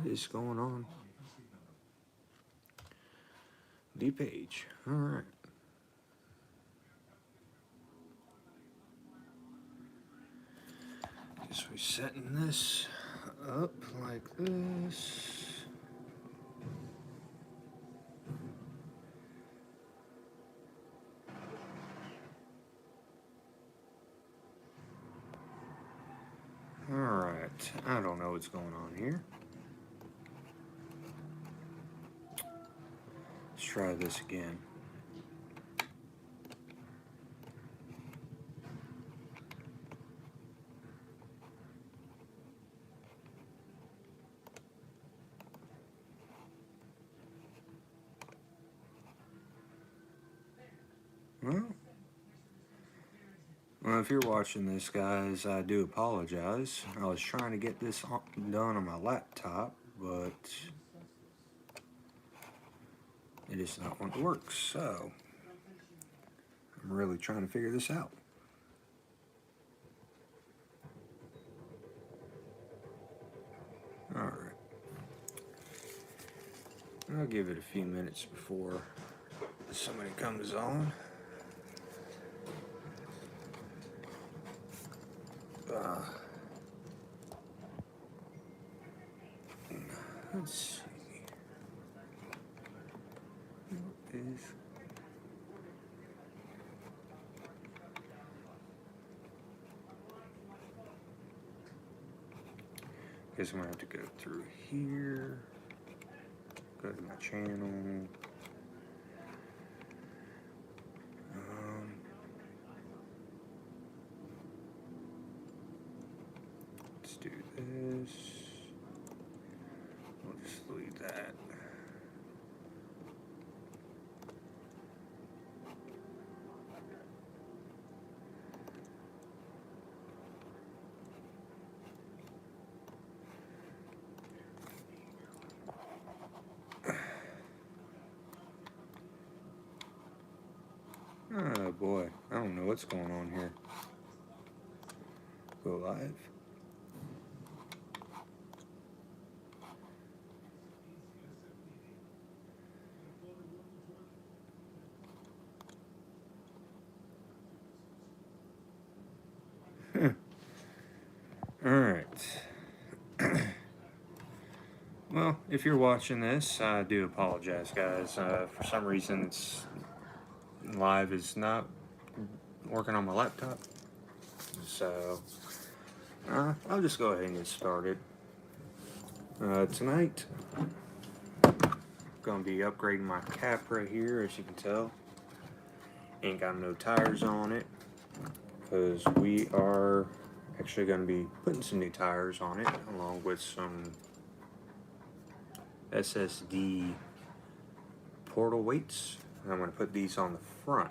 What is going on? The page. Alright. Guess we're setting this up like this. Alright, I don't know what's going on here. Let's try this again. Well, if you're watching this, guys, I do apologize. I was trying to get this done on my laptop, but it is not want to work, so I'm really trying to figure this out. Alright. I'll give it a few minutes before somebody comes on. Let's see. What is... Guess I'm gonna have to go through here. Go to my channel. Let's do this. We'll just leave that. Oh boy, I don't know what's going on here. Go live. Alright. Well, if you're watching this, I do apologize, guys. For some reason, it's live is not working on my laptop. So, I'll just go ahead and get started. Tonight, I'm going to be upgrading my Capra here, as you can tell. Ain't got no tires on it, because we are actually going to be putting some new tires on it, along with some SSD portal weights. I'm going to put these on the front.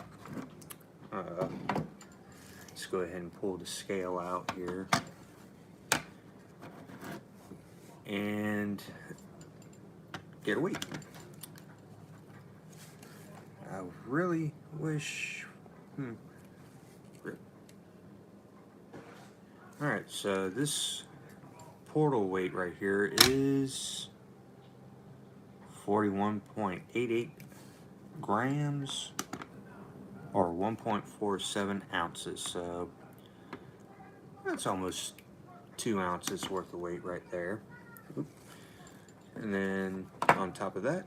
Let's go ahead and pull the scale out here. And get a weight. I really wish... Alright, so this portal weight right here is 41.88 grams or 1.47 ounces. So that's almost 2 ounces worth of weight right there. And then on top of that,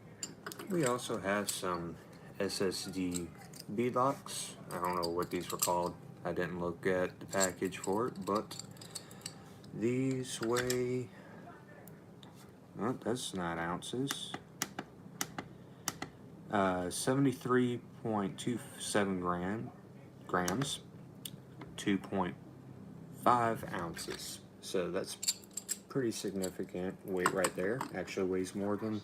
we also have some SSD beadlocks. I don't know what these were called. I didn't look at the package for it, but these weigh, well, that's not ounces. 73.27 grams, 2.5 ounces. So that's pretty significant weight right there. Actually weighs more than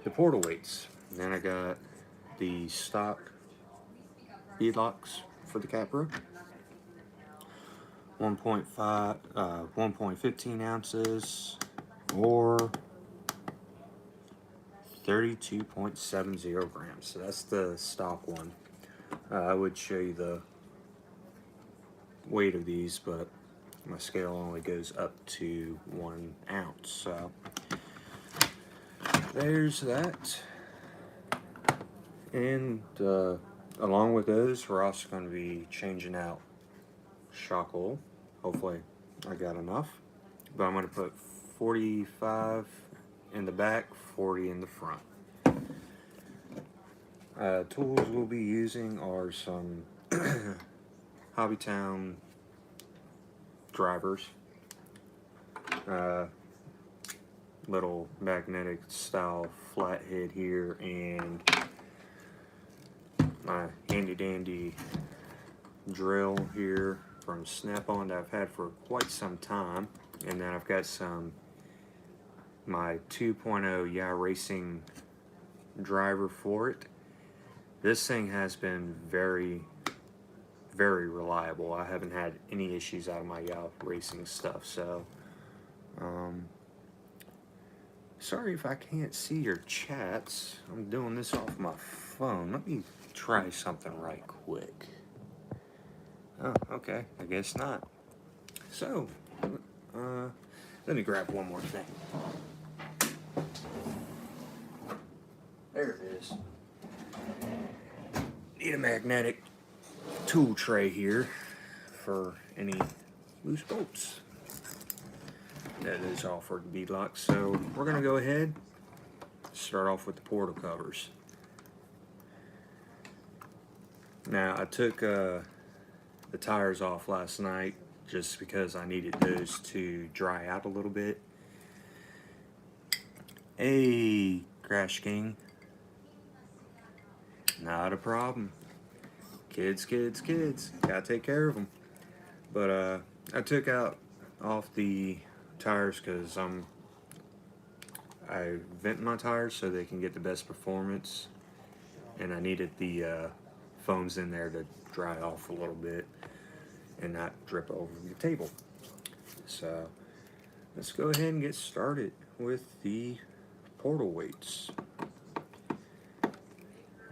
the portal weights. And then I got the stock beadlocks for the Capra. 1.15 ounces or 32.70 grams. So that's the stock one. I would show you the weight of these, but my scale only goes up to 1 ounce. So there's that. And along with those, we're also going to be changing out shock oil. Hopefully I got enough. But I'm going to put 45 in the back, 40 in the front. Tools we'll be using are some Hobbytown drivers, little magnetic style flathead here, and my handy dandy drill here from Snap-on that I've had for quite some time. And then I've got my 2.0 Yeah Racing driver for it. This thing has been very, very reliable. I haven't had any issues out of my Yeah Racing stuff. So sorry if I can't see your chats. I'm doing this off my phone. Let me try something right quick. Oh, okay, I guess not. So let me grab one more thing. There it is. Need a magnetic tool tray here for any loose bolts. That is all for the beadlock. So we're going to go ahead, start off with the portal covers. Now I took the tires off last night just because I needed those to dry out a little bit. Hey, Crash King. Not a problem. Kids. Gotta take care of them. But I took off the tires because I vent my tires so they can get the best performance, and I needed the foams in there to dry off a little bit and not drip over the table. So let's go ahead and get started with the portal weights.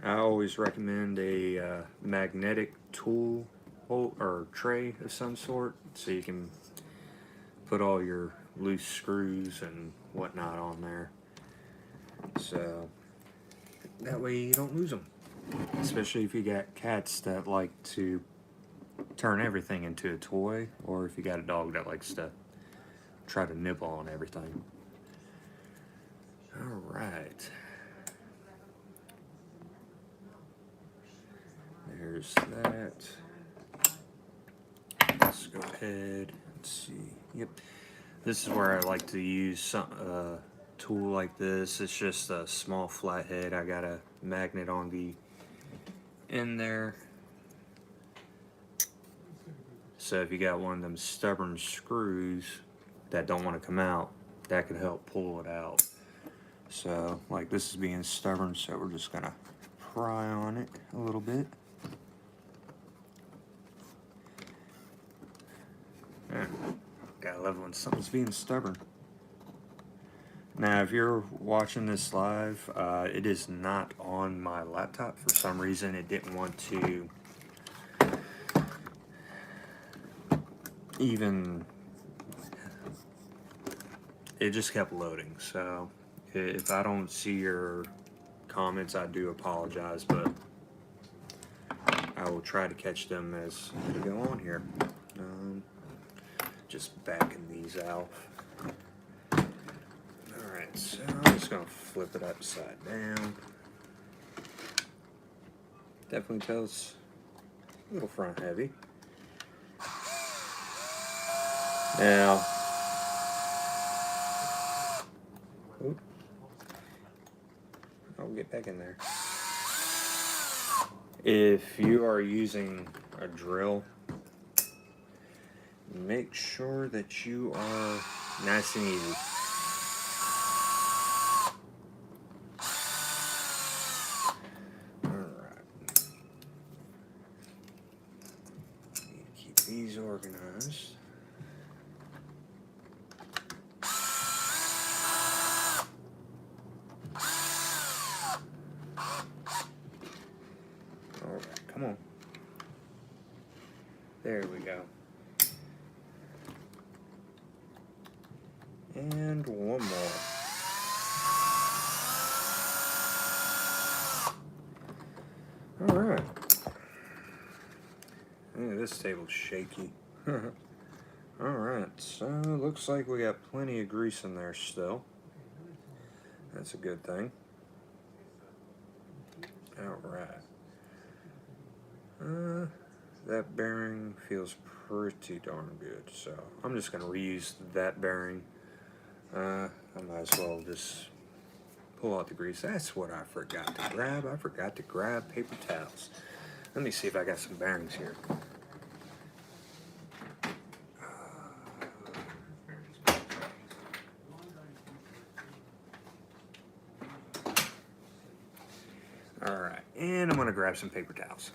I always recommend a magnetic tool or tray of some sort so you can put all your loose screws and whatnot on there, so that way you don't lose them, especially if you got cats that like to turn everything into a toy, or if you got a dog that likes to try to nibble on everything. Alright, there's that. Let's go ahead and see. Yep, this is where I like to use some tool like this. It's just a small flathead. I got a magnet on the end there, so if you got one of them stubborn screws that don't want to come out, that could help pull it out. So like this is being stubborn, so we're just gonna pry on it a little bit. Gotta love when something's being stubborn. Now, if you're watching this live, it is not on my laptop. For some reason, it didn't want to even... It just kept loading. So, if I don't see your comments, I do apologize, but I will try to catch them as we go on here. Just backing these out. Alright, so I'm just going to flip it upside down. Definitely tells a little front heavy. Now, I'll get back in there. If you are using a drill, make sure that you are nice and easy. Alright. Keep these organized. Alright, come on. There we go. And one more. Alright. This table's shaky. Alright, so looks like we got plenty of grease in there still. That's a good thing. Alright. That bearing feels pretty darn good, so I'm just going to reuse that bearing. I might as well just pull out the grease. That's what I forgot to grab. I forgot to grab paper towels. Let me see if I got some bearings here. Alright, and I'm going to grab some paper towels.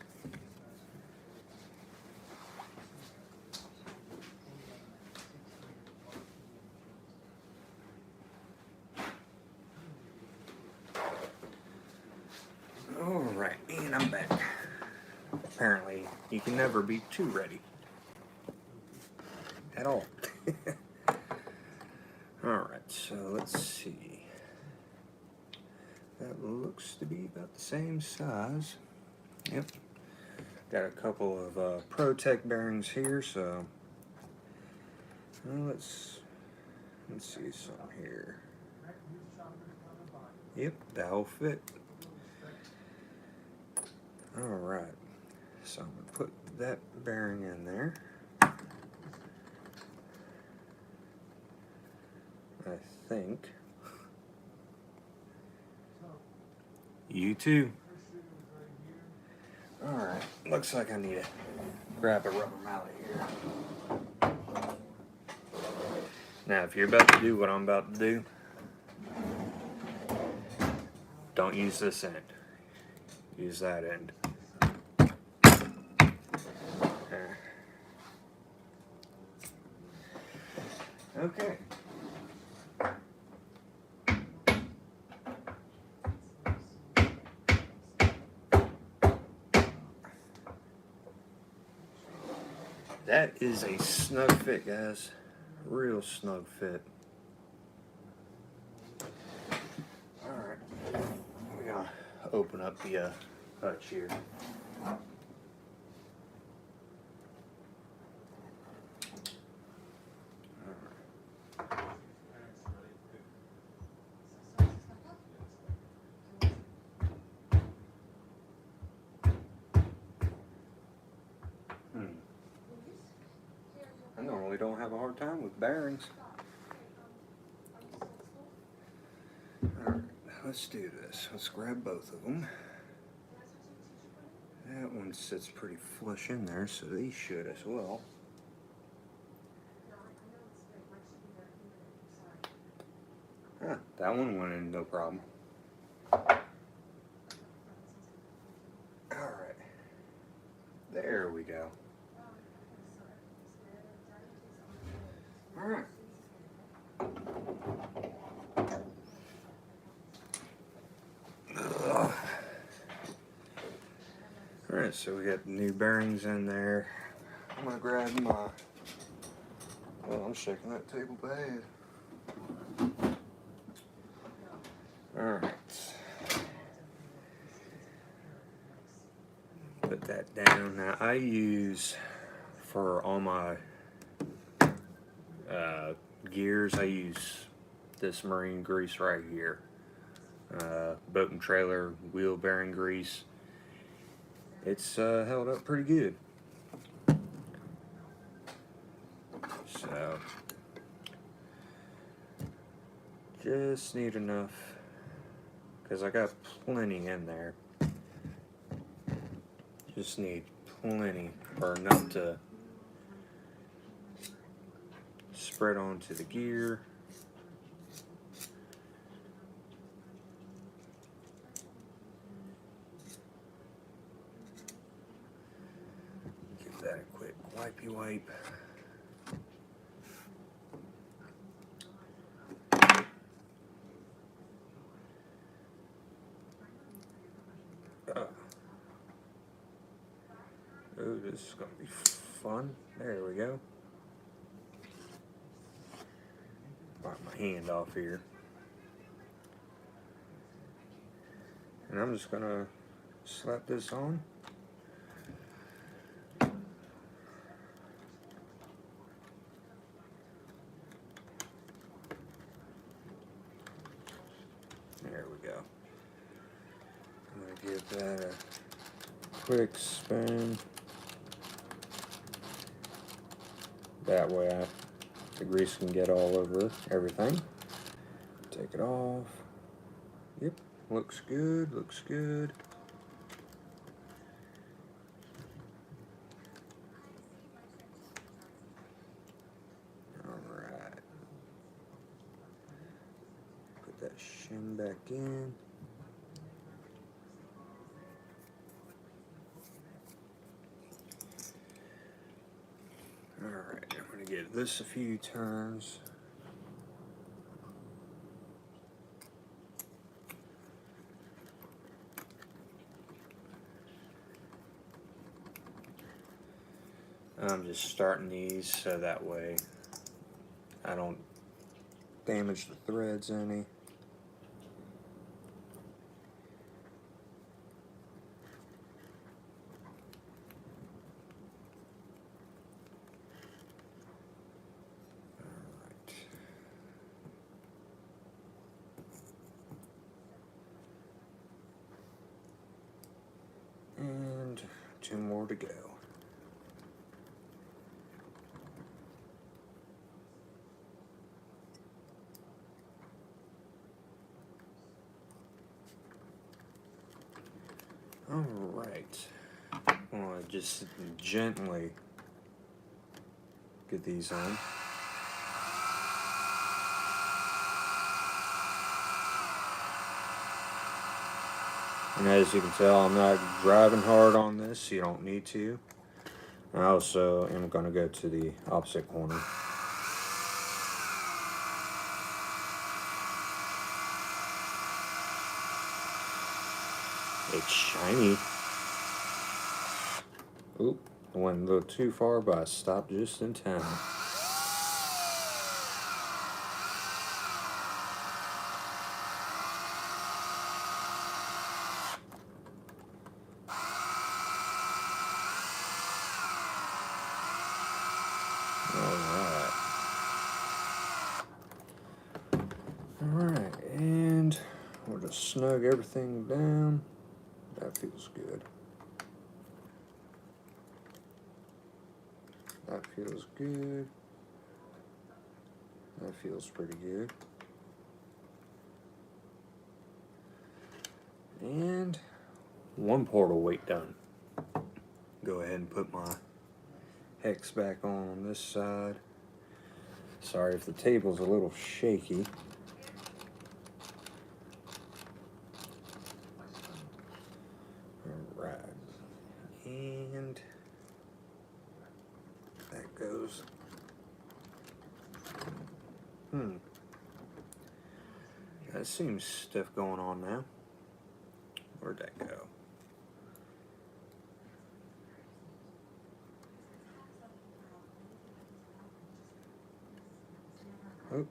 Alright, and I'm back. Apparently, you can never be too ready. At all. Alright, so let's see. That looks to be about the same size. Yep. Got a couple of Protect bearings here, so let's see some here. Yep, that'll fit. Alright, so I'm going to put that bearing in there. I think. You too. Alright, looks like I need to grab a rubber mallet here. Now, if you're about to do what I'm about to do, don't use this end. Use that end. Okay. That is a snug fit, guys. Real snug fit. Alright. We're going to open up the hutch here. I normally don't have a hard time with bearings. Alright, let's do this. Let's grab both of them. That one sits pretty flush in there, so these should as well. Ah, that one went in no problem. Alright. There we go. Alright. Alright, so we got new bearings in there. I'm going to grab my... Well, I'm shaking that table bad. Alright. Put that down. Now, I use, for all my gears, I use this marine grease right here. Boat and trailer wheel bearing grease. It's held up pretty good. So, just need enough, because I got plenty in there. Just need plenty, or enough to spread onto the gear. Give that a quick wipey wipe. Oh, this is going to be fun. There we go. wipe my hand off here. And I'm just gonna slap this on. There we go. I'm gonna give that a quick spin. That way the grease can get all over everything. Take it off. Yep, looks good, looks good. Alright. Put that shim back in. Alright, I'm going to give this a few turns. I'm just starting these so that way I don't damage the threads any. And 2 more to go. Alright. I want to just gently get these on. And as you can tell, I'm not driving hard on this, so you don't need to. I also am going to go to the opposite corner. It's shiny. Oop, I went a little too far, but I stopped just in time. Alright, and we'll just snug everything down. That feels good. That feels good. That feels pretty good. And 1 portal weight done. Go ahead and put my hex back on this side. Sorry if the table's a little shaky. Alright. And that goes. That seems stiff going on now. Where'd that go? Oh.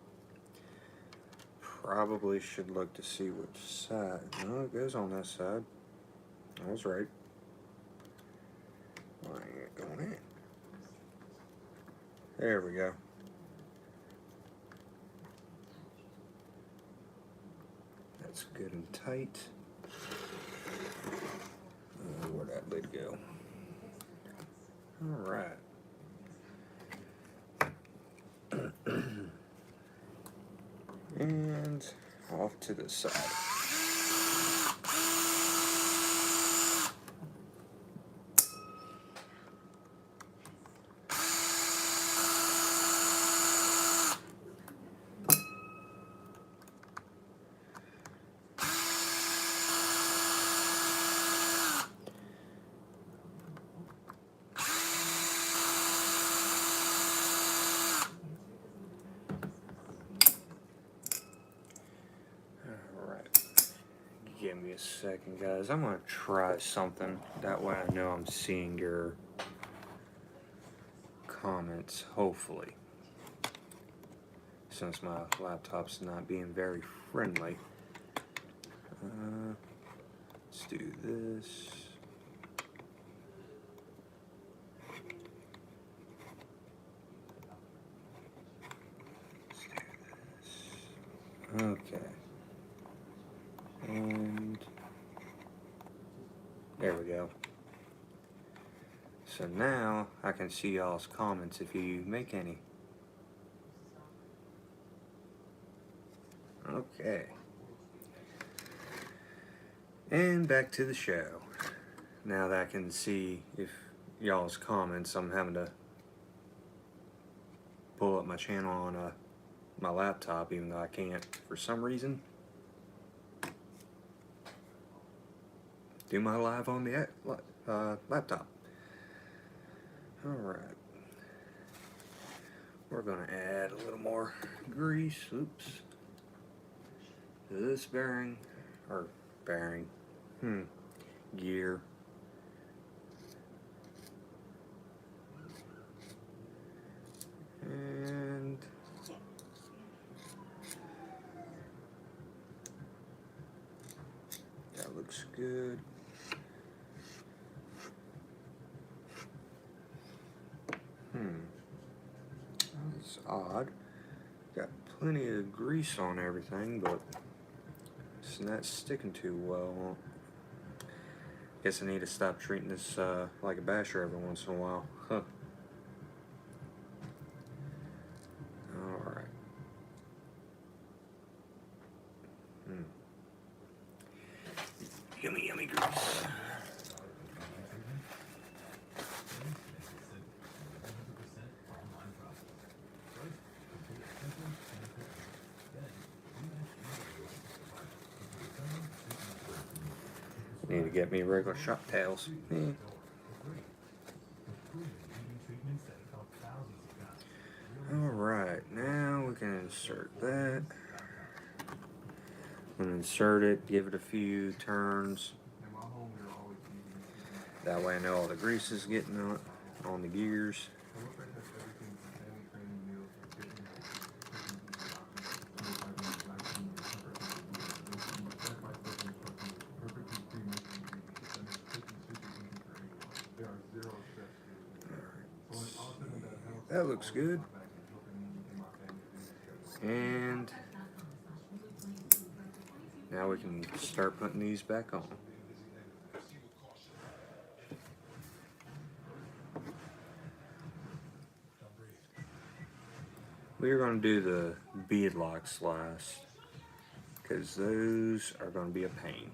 Probably should look to see which side. No, it goes on that side. I was right. Why ain't it going in? There we go. That's good and tight. Where'd that lid go? Alright. And off to the side. Give me a second, guys. I'm going to try something. That way I know I'm seeing your comments, hopefully. since my laptop's not being very friendly. Let's do this. Okay. And there we go. So now I can see y'all's comments if you make any. Okay. And back to the show. Now that I can see if y'all's comments, I'm having to pull up my channel on my laptop, even though I can't for some reason do my live on the laptop. Alright. We're going to add a little more grease, oops, to this bearing, or bearing, gear. And that looks good. That's odd. Got plenty of grease on everything, but it's not sticking too well. Guess I need to stop treating this like a basher every once in a while. Huh. Alright. Yummy, yummy grease. Need to get me regular shop towels. Alright, now we can insert that. I'm going to insert it, give it a few turns. That way I know all the grease is getting on the gears. That looks good. And now we can start putting these back on. We are going to do the bead locks last, because those are going to be a pain.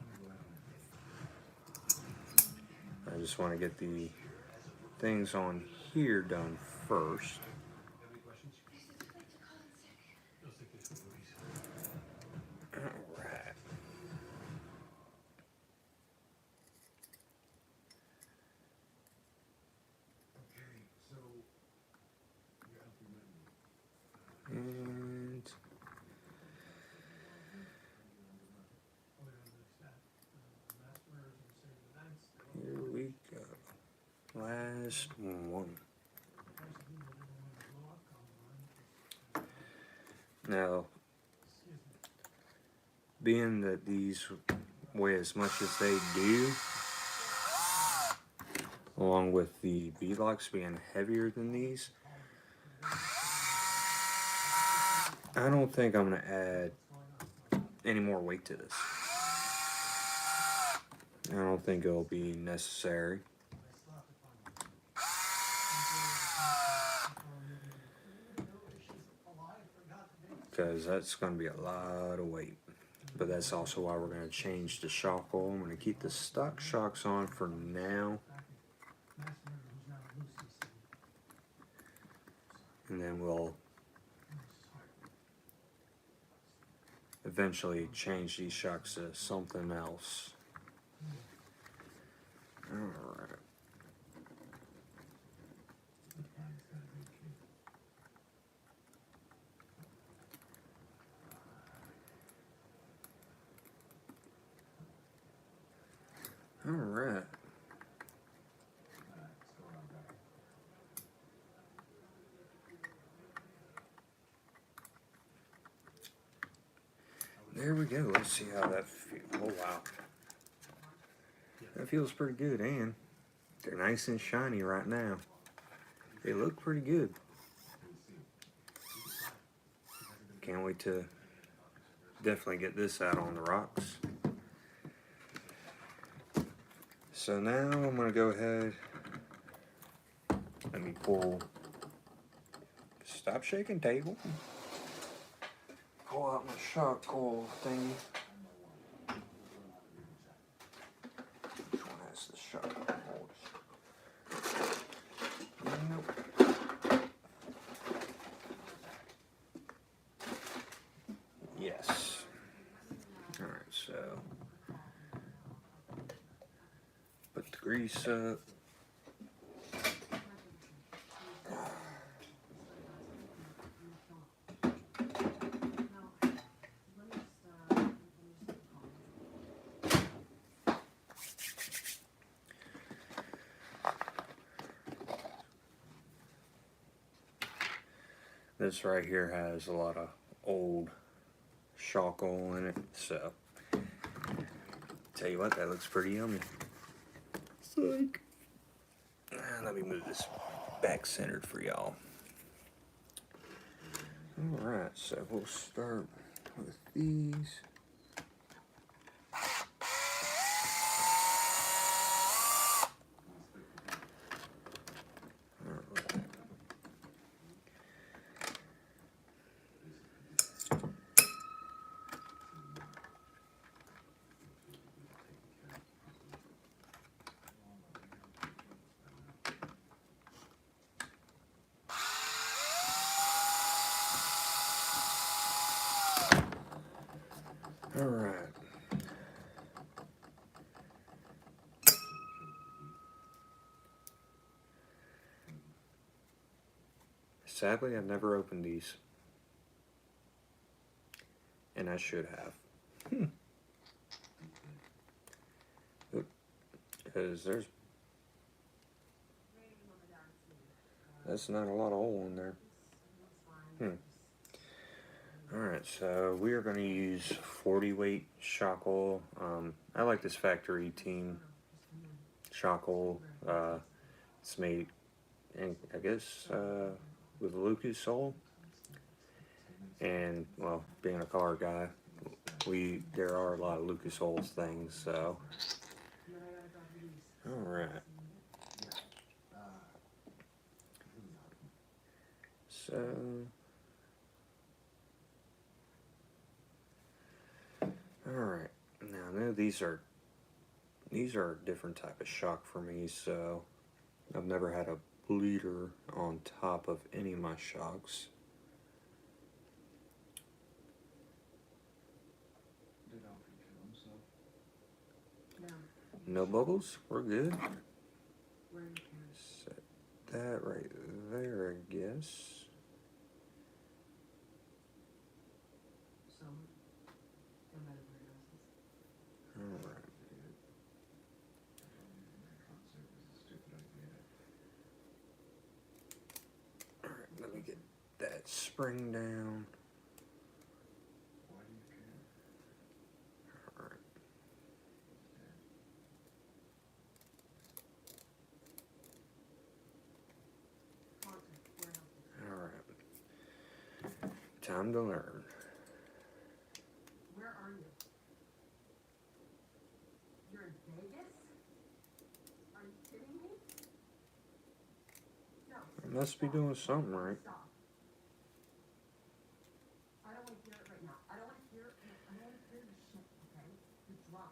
I just want to get the things on here done first. Alright. And here we go. Last one. Now, being that these weigh as much as they do, along with the bead locks being heavier than these, I don't think I'm going to add any more weight to this. I don't think it'll be necessary. Because that's going to be a lot of weight. But that's also why we're going to change the shock oil. I'm going to keep the stock shocks on for now. And then we'll eventually change these shocks to something else. Alright. Alright. there we go. Let's see how that feels. Oh, wow. That feels pretty good, and they're nice and shiny right now. They look pretty good. Can't wait to definitely get this out on the rocks. So now I'm going to go ahead. Let me pull. Stop shaking, table. Pull out my shock coil thingy. Which one has the shock coil? Nope. Yes. Alright, so put the grease up. This right here has a lot of old shock oil in it, so tell you what, that looks pretty yummy. Psych. Let me move this back centered for y'all. Alright, so we'll start with these. Alright. Sadly, I've never opened these. And I should have. Because that's not a lot of oil in there. Alright, so we are going to use 40 weight shock oil. I like this factory team shock oil. It's made, I guess, with Lucas oil. And, well, being a car guy, there are a lot of Lucas oil things, so. Alright. So. Alright, now I know these are a different type of shock for me, so I've never had a bleeder on top of any of my shocks. No bubbles, we're good. Set that right there, I guess. Alright. Alright, let me get that spring down. Alright. Alright. Time to learn. Where are you? You're in Vegas? Are you kidding me? No. I must be doing something right. Stop. I don't want to hear it right now. I don't want to hear it. I don't want to hear the shit, okay? You're drunk.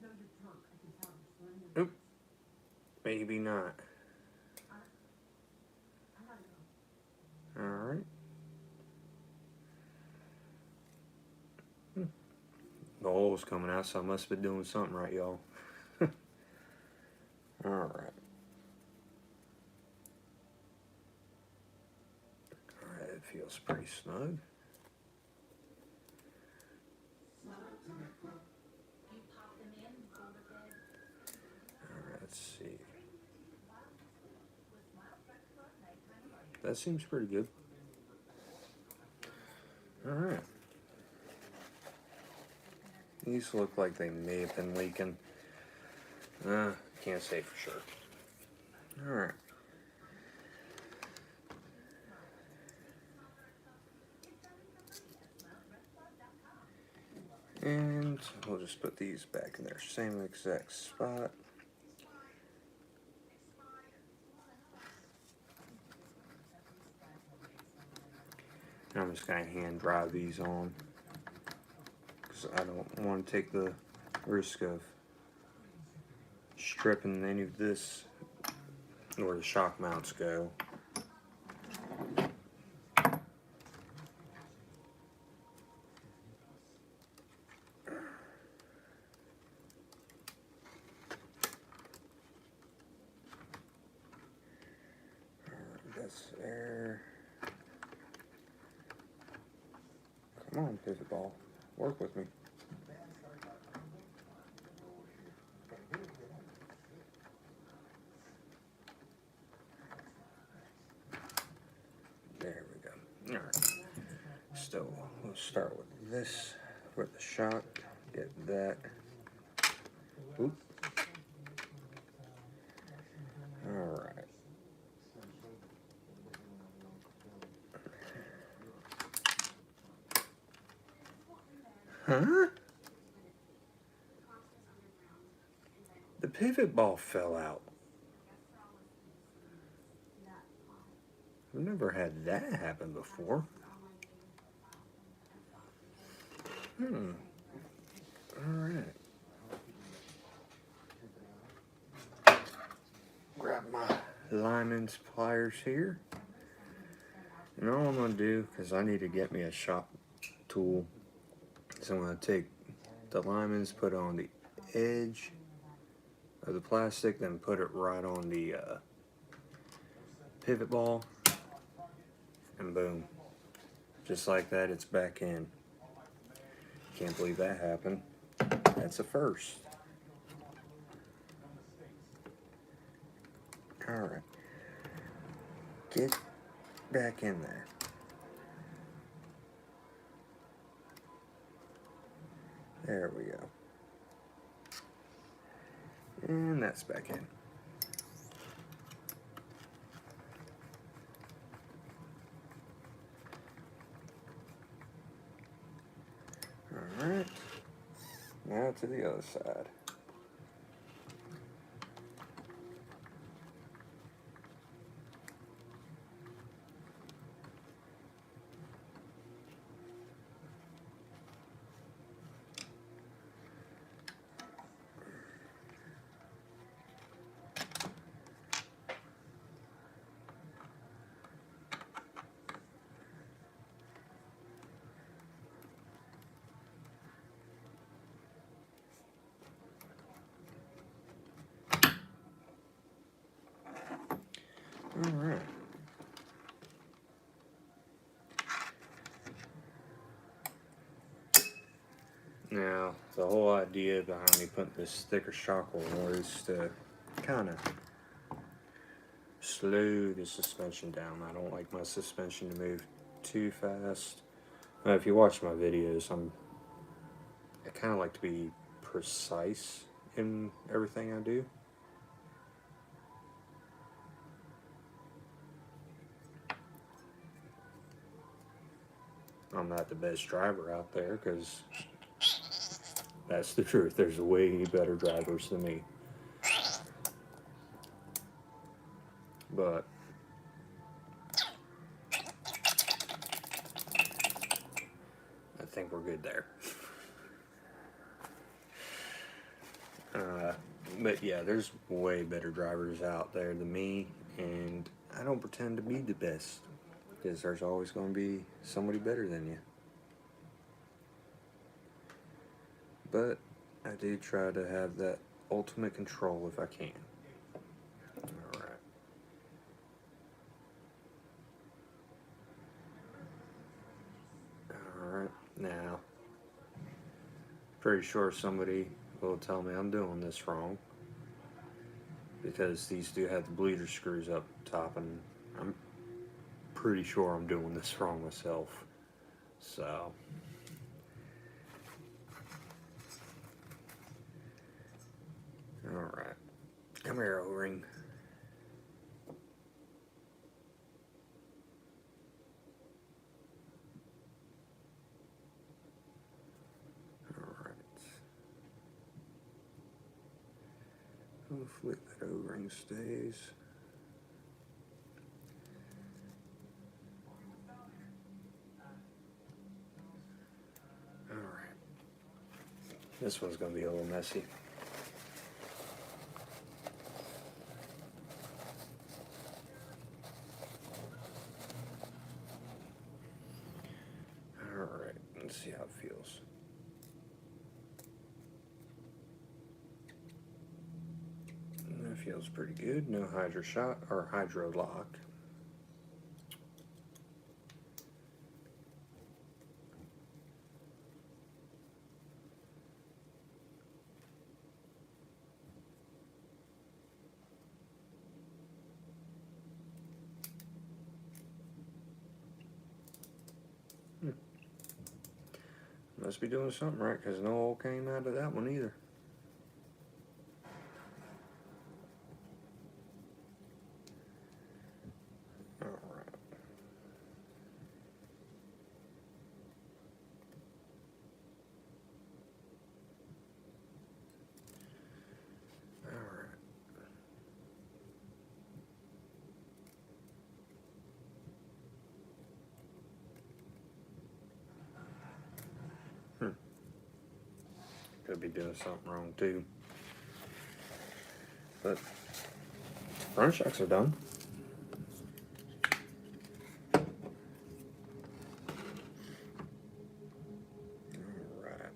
No, you're drunk. I can tell. You're slurring your Oop. Maybe not. I gotta go. Alright. The oil's coming out, so I must be doing something right, y'all. Alright. Alright, it feels pretty snug. Alright, let's see. That seems pretty good. Alright. These look like they may have been leaking. Can't say for sure. Alright. And we'll just put these back in their same exact spot. And I'm just going to hand drive these on, because I don't want to take the risk of stripping any of this where the shock mounts go. That's there. Come on, pivot ball. Work with me. There we go. Alright. So we'll start with this, with the shock. Get that. Oop. Alright. Huh? The pivot ball fell out. I've never had that happen before. Alright. Grab my lineman's pliers here. And all I'm going to do, because I need to get me a shop tool, is I'm going to take the lineman's, put it on the edge of the plastic, then put it right on the pivot ball, and boom. Just like that, it's back in. Can't believe that happened. That's a first. Alright. Get back in there. There we go. And that's back in. Alright. Now to the other side. Alright. Now, the whole idea behind me putting this thicker shock oil is to kind of slow the suspension down. I don't like my suspension to move too fast. If you watch my videos, I kind of like to be precise in everything I do. I'm not the best driver out there, because that's the truth. There's way better drivers than me. But I think we're good there. But yeah, there's way better drivers out there than me, and I don't pretend to be the best, because there's always going to be somebody better than you. But I do try to have that ultimate control if I can. Alright. Alright, now, pretty sure somebody will tell me I'm doing this wrong, because these do have the bleeder screws up top, and I'm pretty sure I'm doing this wrong myself. So Alright. Come here, O-ring. Alright. Hopefully that O-ring stays. Alright. This one's going to be a little messy. Alright, let's see how it feels. That feels pretty good. No hydro shot or hydro lock. Must be doing something right, because no oil came out of that one either. Alright. Alright. Could be doing something wrong too. But front shocks are done. Alright.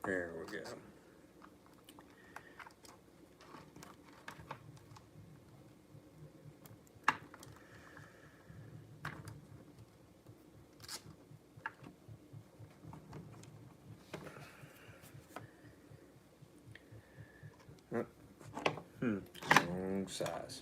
There we go. Wrong size.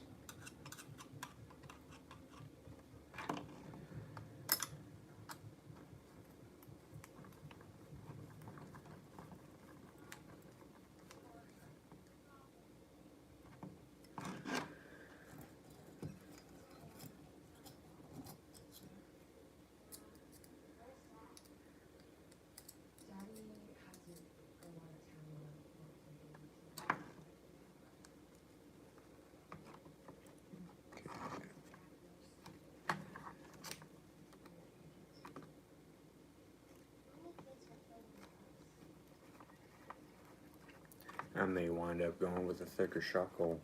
I may wind up going with a thicker shock hole.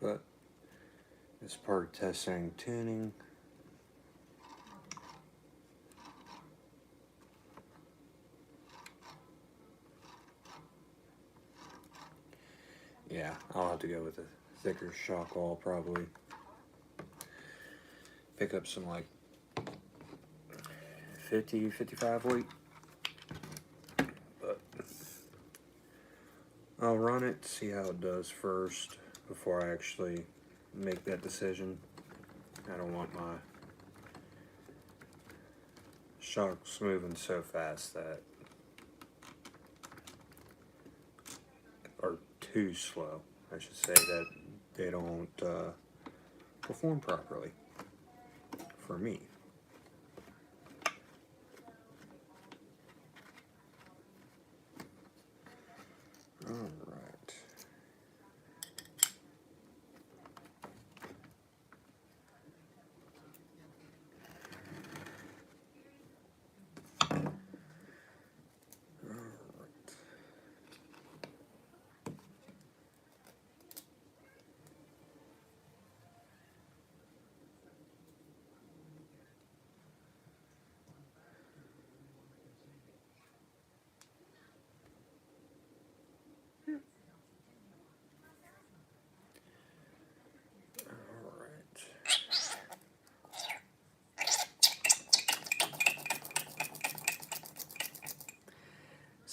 But as part of testing tuning, yeah, I'll have to go with a thicker shock hole probably. Pick up some like 50, 55 weight. But I'll run it, see how it does first before I actually make that decision. I don't want my shocks moving so fast that, or too slow, I should say, that they don't perform properly for me. All right.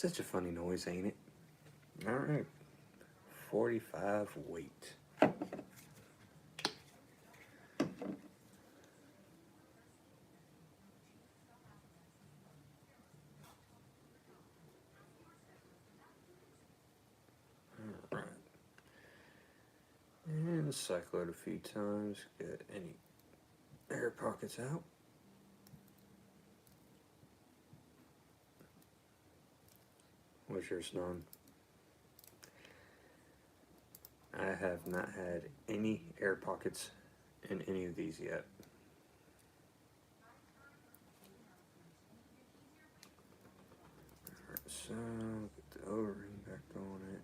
Such a funny noise, ain't it? Alright, 45 weight. Alright. And cycle it a few times, get any air pockets out. What's yours done? I have not had any air pockets in any of these yet. Alright, so get the O-ring back on it.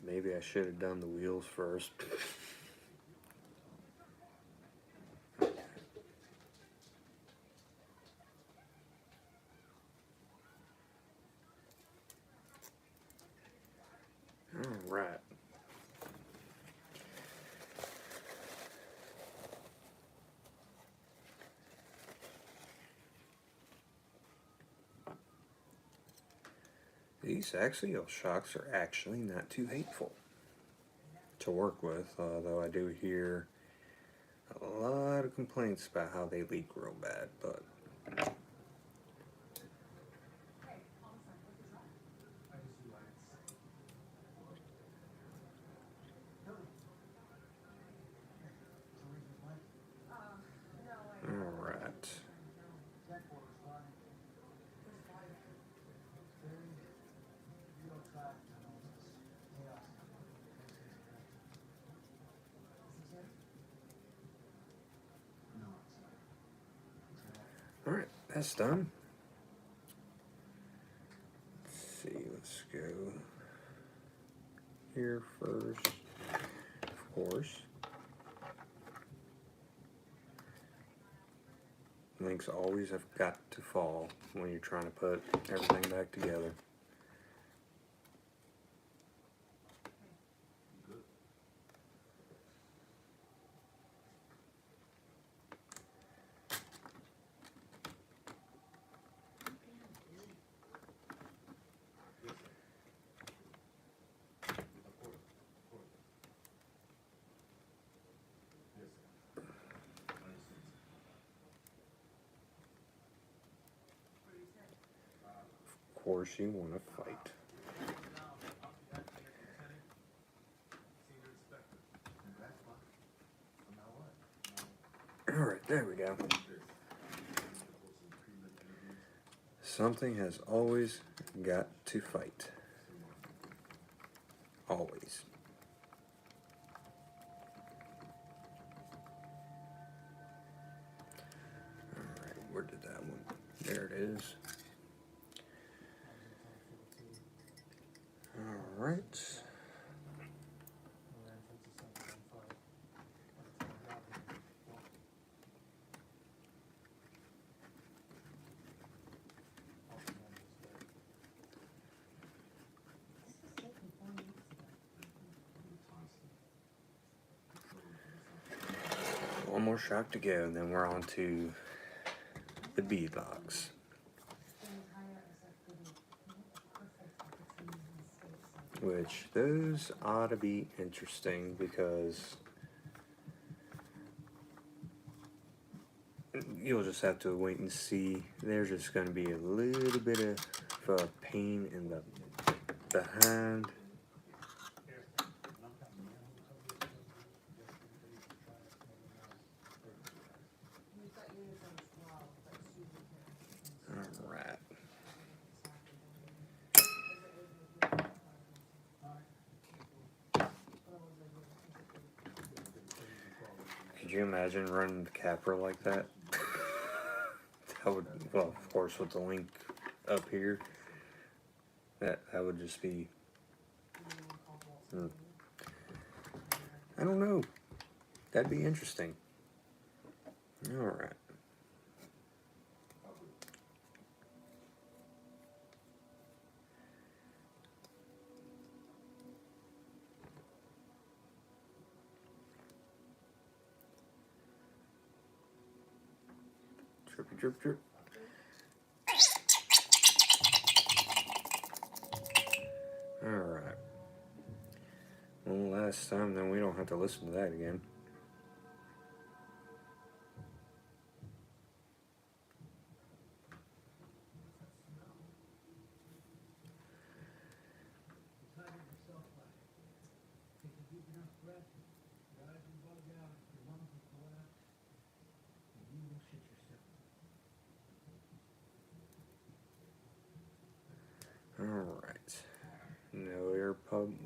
Maybe I should have done the wheels first. Alright. These axial shocks are actually not too hateful to work with, though I do hear a lot of complaints about how they leak real bad, but alright. Alright, that's done. Let's see, let's go here first, of course. Links always have got to fall when you're trying to put everything back together. Of course you want to fight. Alright, there we go. Something has always got to fight. Always. Alright, where did that one? There it is. Alright. One more shock to go, and then we're on to the bead locks. Which, those ought to be interesting because you'll just have to wait and see. There's just going to be a little bit of a pain in the behind. Alright. Could you imagine running the Capra like that? That would, well, of course, with the link up here, that would just be. I don't know. That'd be interesting. Alright. drip, drip. Alright. One last time, then we don't have to listen to that again. Alright. No air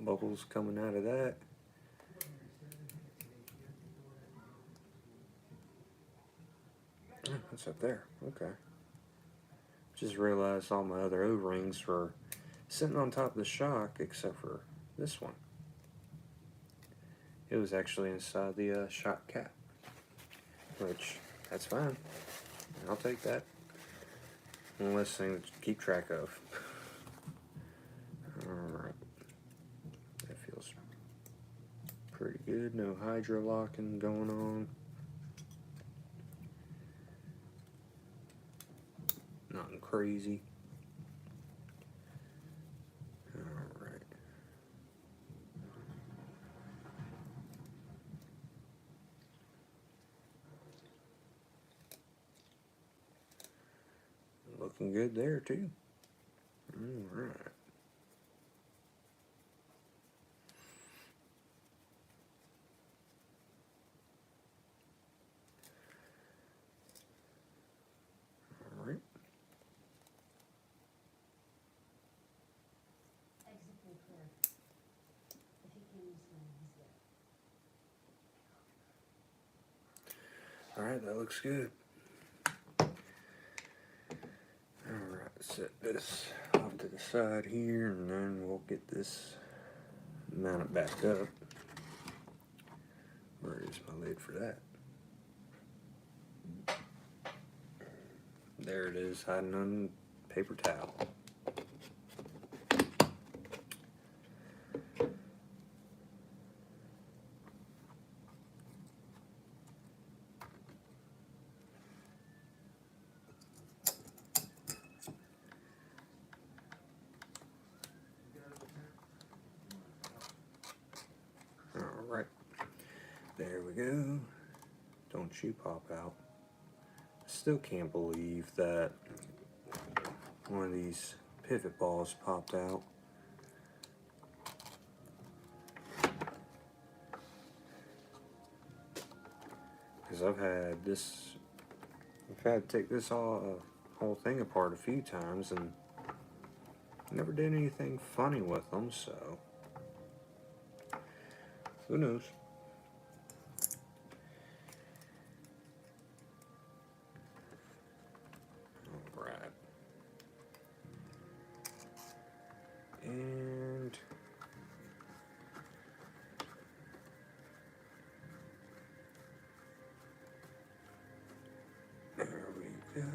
bubbles coming out of that. Oh, that's up there. Okay. Just realized all my other O-rings were sitting on top of the shock except for this one. It was actually inside the shock cap. Which, that's fine. I'll take that. One less thing to keep track of. Alright. That feels pretty good. No hydro locking going on. Nothing crazy. Alright. Looking good there too. Alright. Alright. Exit and clear. If he came this way, he's dead. Alright, that looks good. Alright, set this off to the side here and then we'll get this mounted back up. Where is my lid for that? There it is, hiding on paper towel. Alright, there we go. Don't you pop out. Still can't believe that one of these pivot balls popped out. Because I've had to take this whole thing apart a few times and never did anything funny with them, so who knows? Alright. And there we go.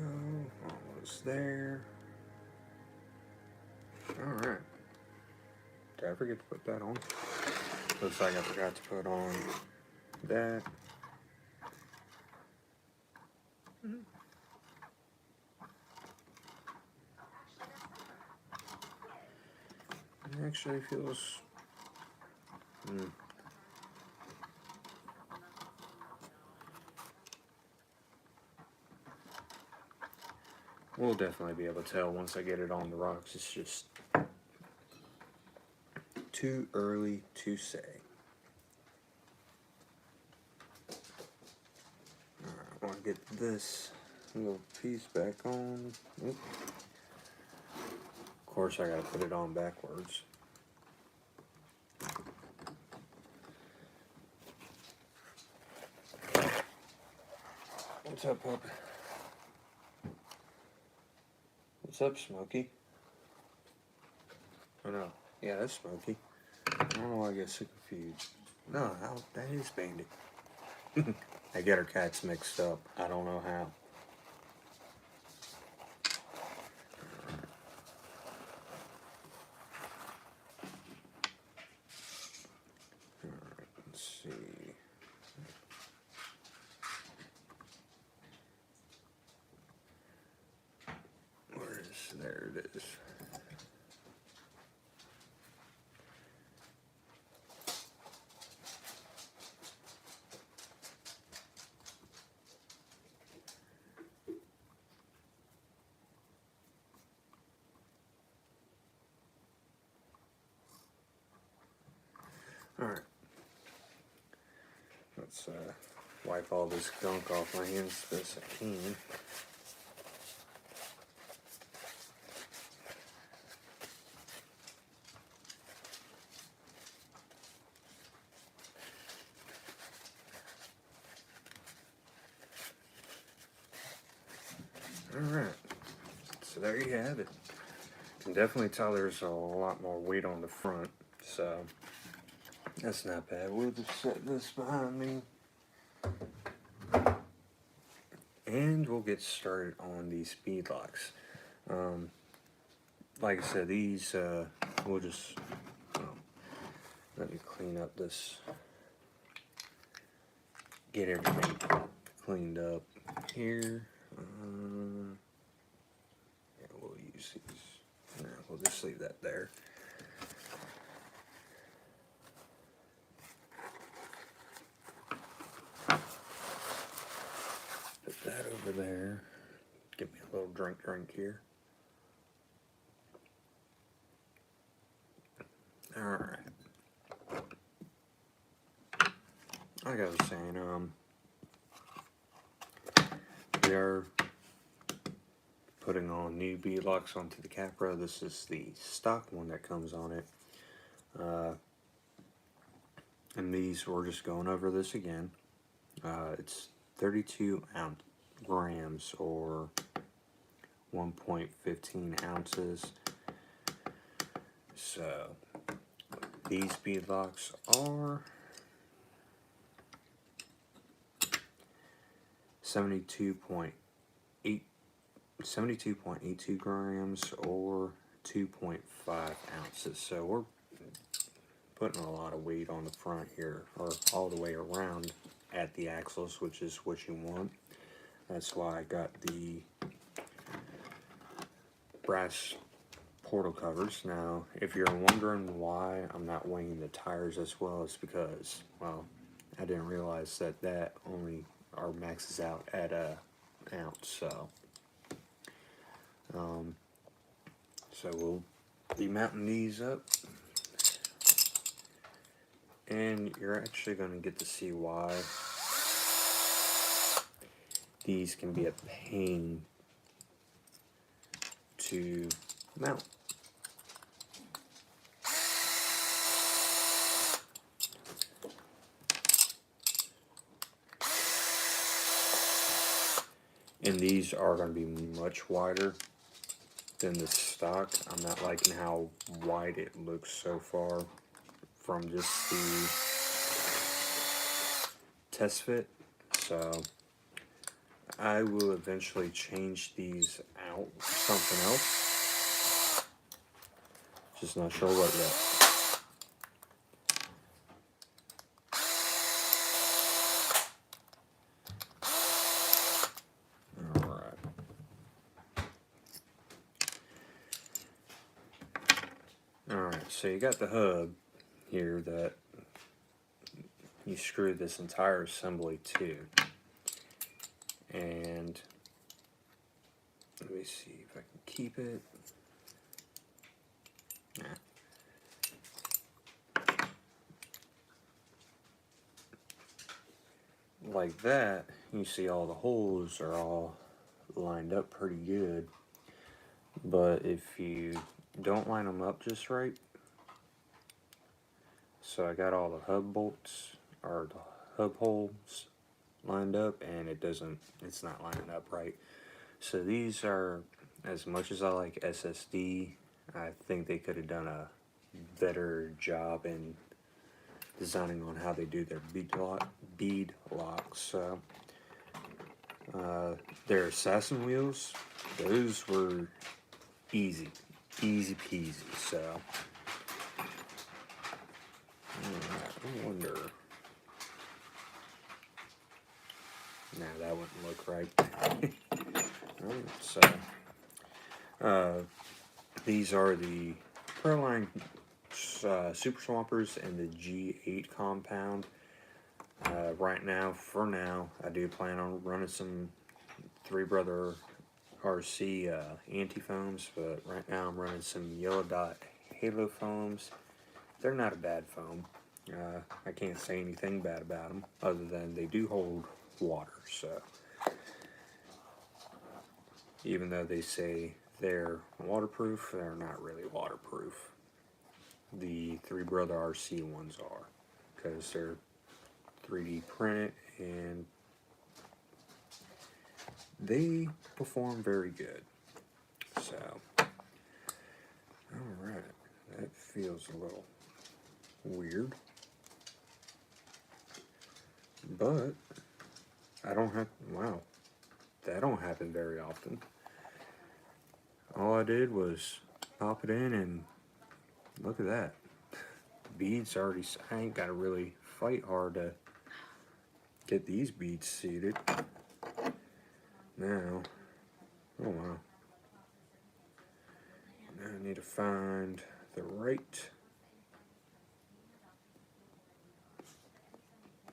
Almost there. Alright. Did I forget to put that on? Looks like I forgot to put on that. It actually feels... We'll definitely be able to tell once I get it on the rocks. It's just too early to say. Alright, I want to get this little piece back on. Oop. Of course, I gotta put it on backwards. What's up, pup? What's up, Smokey? Oh no, yeah, that's Smokey. I don't know why I get so confused. No, that is Bandy. I get our cats mixed up. I don't know how. Alright, let's see. There it is. Alright. Let's wipe all this gunk off my hands as best I can. Alright. So there you have it. You can definitely tell there's a lot more weight on the front, so that's not bad. We'll just set this behind me. And we'll get started on these speed locks. Like I said, these, we'll just, let me clean up this, get everything cleaned up here. Yeah, we'll use these. No, we'll just leave that there. Put that over there. Give me a little drink here. Alright. Like I was saying, we are putting on new bead locks onto the Capra. This is the stock one that comes on it. And these, we're just going over this again. It's 32 grams or 1.15 ounces. So these bead locks are 72.82 grams or 2.5 ounces. So we're putting a lot of weight on the front here, or all the way around at the axles, which is what you want. That's why I got the brass portal covers. Now, if you're wondering why I'm not weighing the tires as well, it's because, well, I didn't realize that only maxes out at a ounce. So we'll be mounting these up, and you're actually going to get to see why these can be a pain to mount. And these are going to be much wider than the stock. I'm not liking how wide it looks so far from just the test fit. So I will eventually change these out for something else. Just not sure what yet. Alright, so you got the hub here that you screw this entire assembly to. And let me see if I can keep it. Nah. Like that, you see all the holes are all lined up pretty good. But if you don't line them up just right, so I got all the hub bolts or the hub holes lined up, and it's not lining up right. So these are, as much as I like SSD, I think they could have done a better job in designing on how they do their bead locks. So their assassin wheels, those were easy peasy. So I wonder. Nah, that wouldn't look right. So These are the Proline Super Swampers and the G8 compound. Right now, for now, I do plan on running some Three Brother RC anti-foams, but right now I'm running some Yellow Dot Halo foams. They're not a bad foam. I can't say anything bad about them, other than they do hold water, so even though they say they're waterproof, they're not really waterproof. The Three Brother RC ones are, because they're 3D printed and they perform very good. So, alright, that feels a little weird, but I don't have, wow, that don't happen very often. All I did was pop it in and look at that. Beads already, I ain't got to really fight hard to get these beads seated. Now, oh wow. Now I need to find the right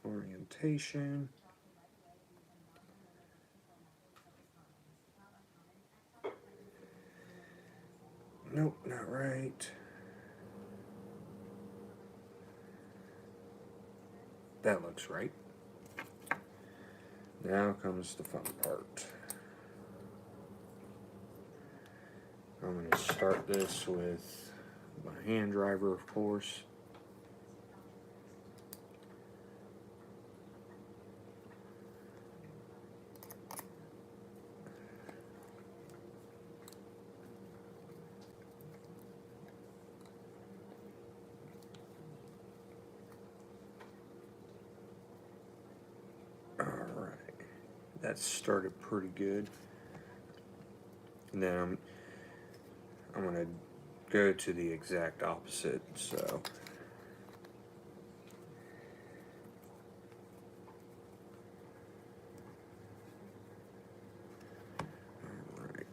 orientation. Nope, not right. That looks right. Now comes the fun part. I'm going to start this with my hand driver, of course. Alright, that started pretty good. And then I'm going to go to the exact opposite, so. Alright.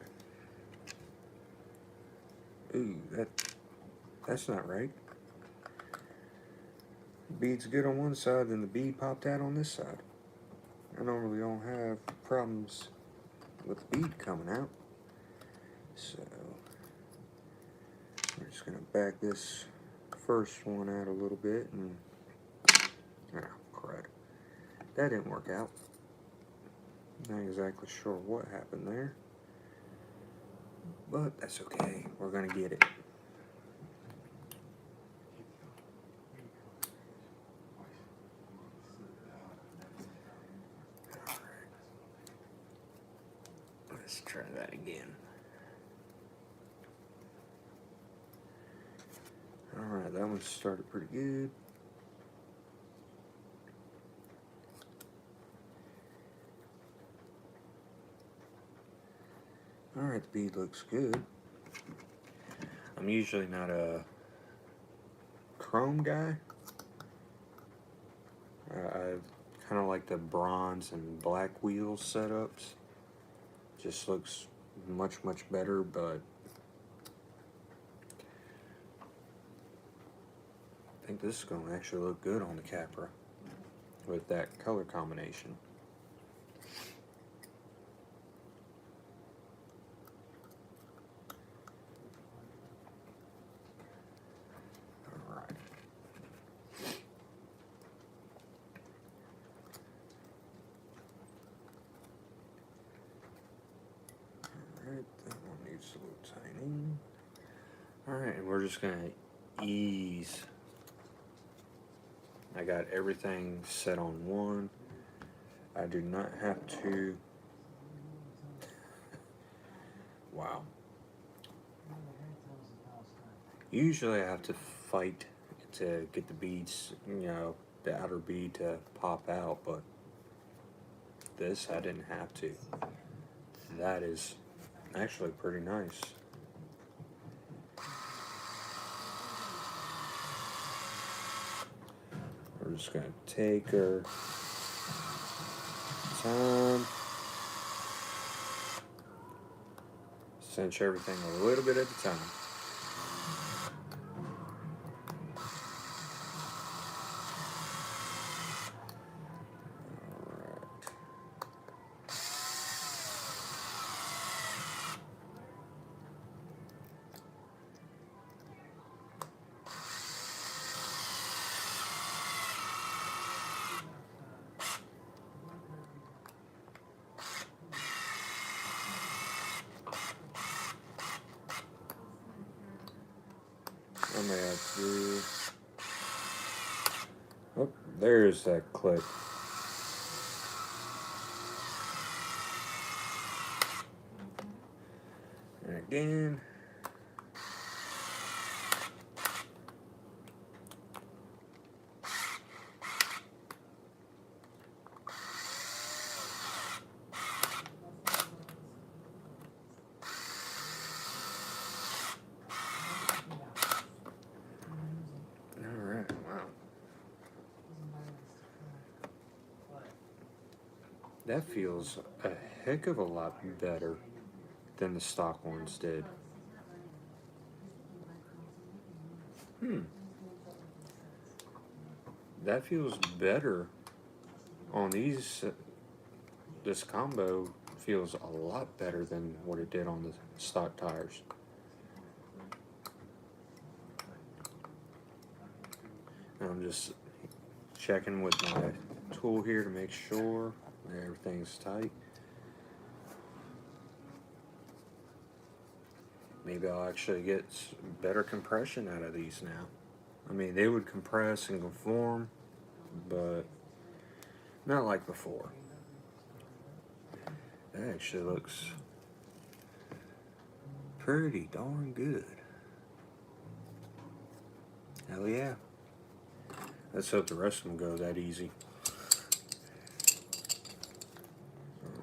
Ooh, that's not right. Bead's good on one side, then the bead popped out on this side. I normally don't have problems with the bead coming out. So, we're just going to back this first one out a little bit and, oh crud, that didn't work out. Not exactly sure what happened there, but that's okay, we're going to get it. Let's try that again. Alright, that one started pretty good. Alright, the bead looks good. I'm usually not a chrome guy. I kind of like the bronze and black wheel setups. Just looks much better, but I think this is going to actually look good on the Capra with that color combination. Alright. Alright, that one needs a little tiny. Alright, and we're just going to ease. I got everything set on one. I do not have to. Wow. Usually I have to fight to get the beads, you know, the outer bead to pop out, but this I didn't have to. That is actually pretty nice. We're just gonna take our time. cinch everything a little bit at a time. I may have to. Oh, there's that click. And again. Alright, wow. That feels a heck of a lot better than the stock ones did. That feels better on these. This combo feels a lot better than what it did on the stock tires. I'm just checking with my tool here to make sure that everything's tight. Maybe I'll actually get better compression out of these now. I mean, they would compress and conform, but not like before. That actually looks pretty darn good. Hell yeah. Let's hope the rest of them go that easy.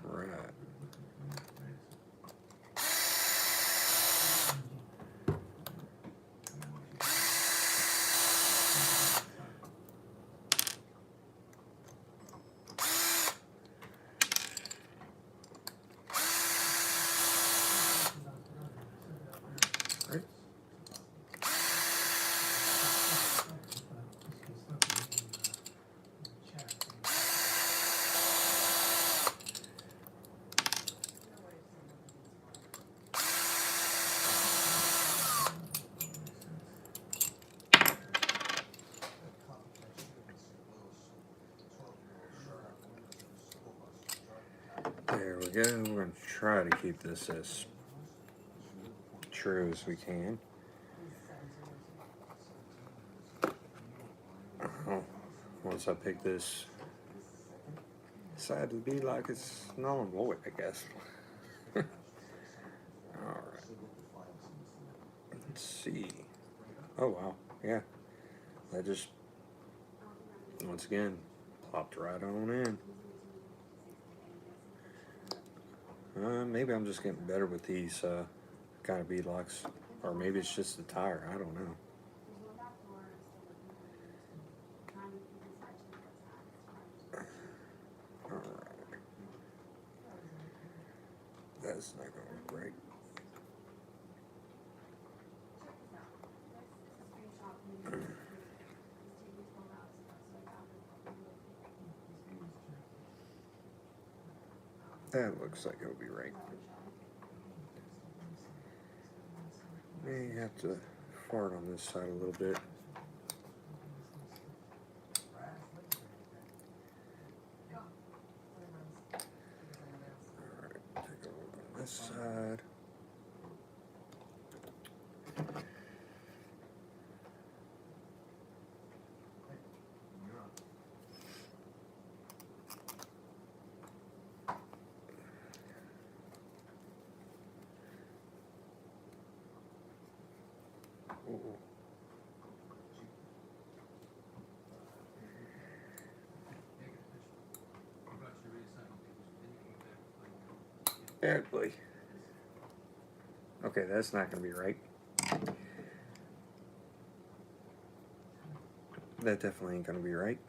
Alright. There we go. We're going to try to keep this as true as we can. Once I pick this side to be like it's null and void, I guess. Alright. Let's see. Oh, wow. Yeah. That just, once again, plopped right on in. Maybe I'm just getting better with these kind of beadlocks. Or maybe it's just the tire. I don't know. Alright. That's not going to work right. That looks like it'll be right. May have to fart on this side a little bit. Alright, take a look on this side. Badly. Okay, that's not going to be right. That definitely ain't going to be right.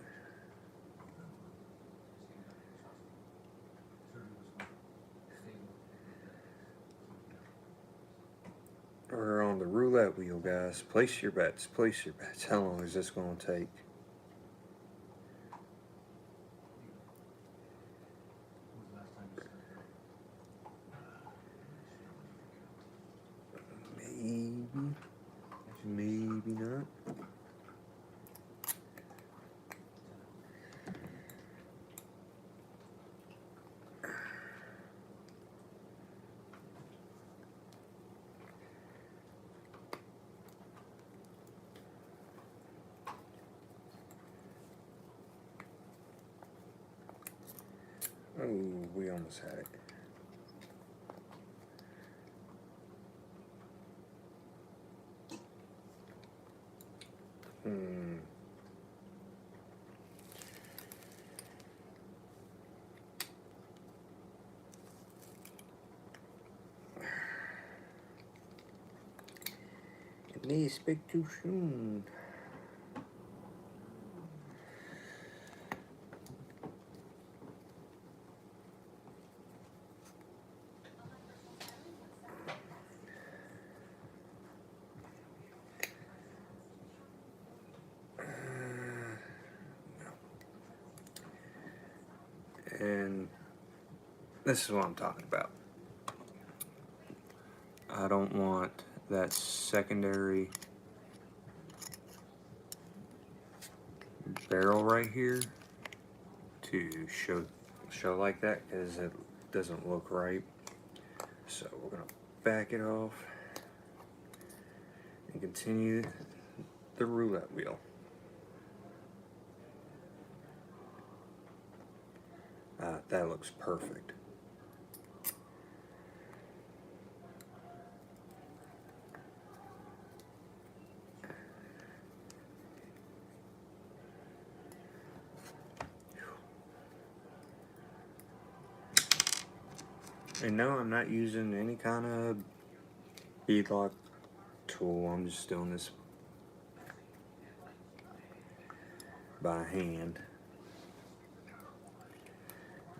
roulette wheel, guys. Place your bets. Place your bets. How long is this going to take? Maybe. Maybe not. Oh, we almost had it. It may speak too soon. And this is what I'm talking about. I don't want that secondary barrel right here to show like that, because it doesn't look right. So we're gonna back it off and continue the roulette wheel. That looks perfect. And no, I'm not using any kind of beadlock tool. I'm just doing this by hand.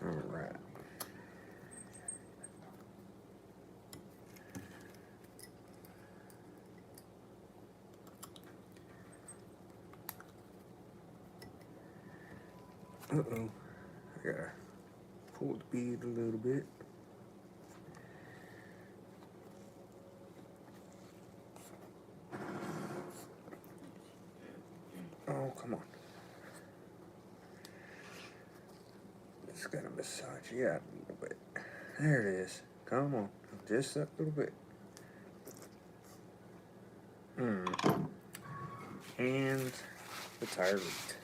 Alright. Uh-oh. I gotta pull the bead a little bit. Oh, come on. Just gotta massage you out a little bit. There it is. Come on. Just that little bit. And the tire leaked.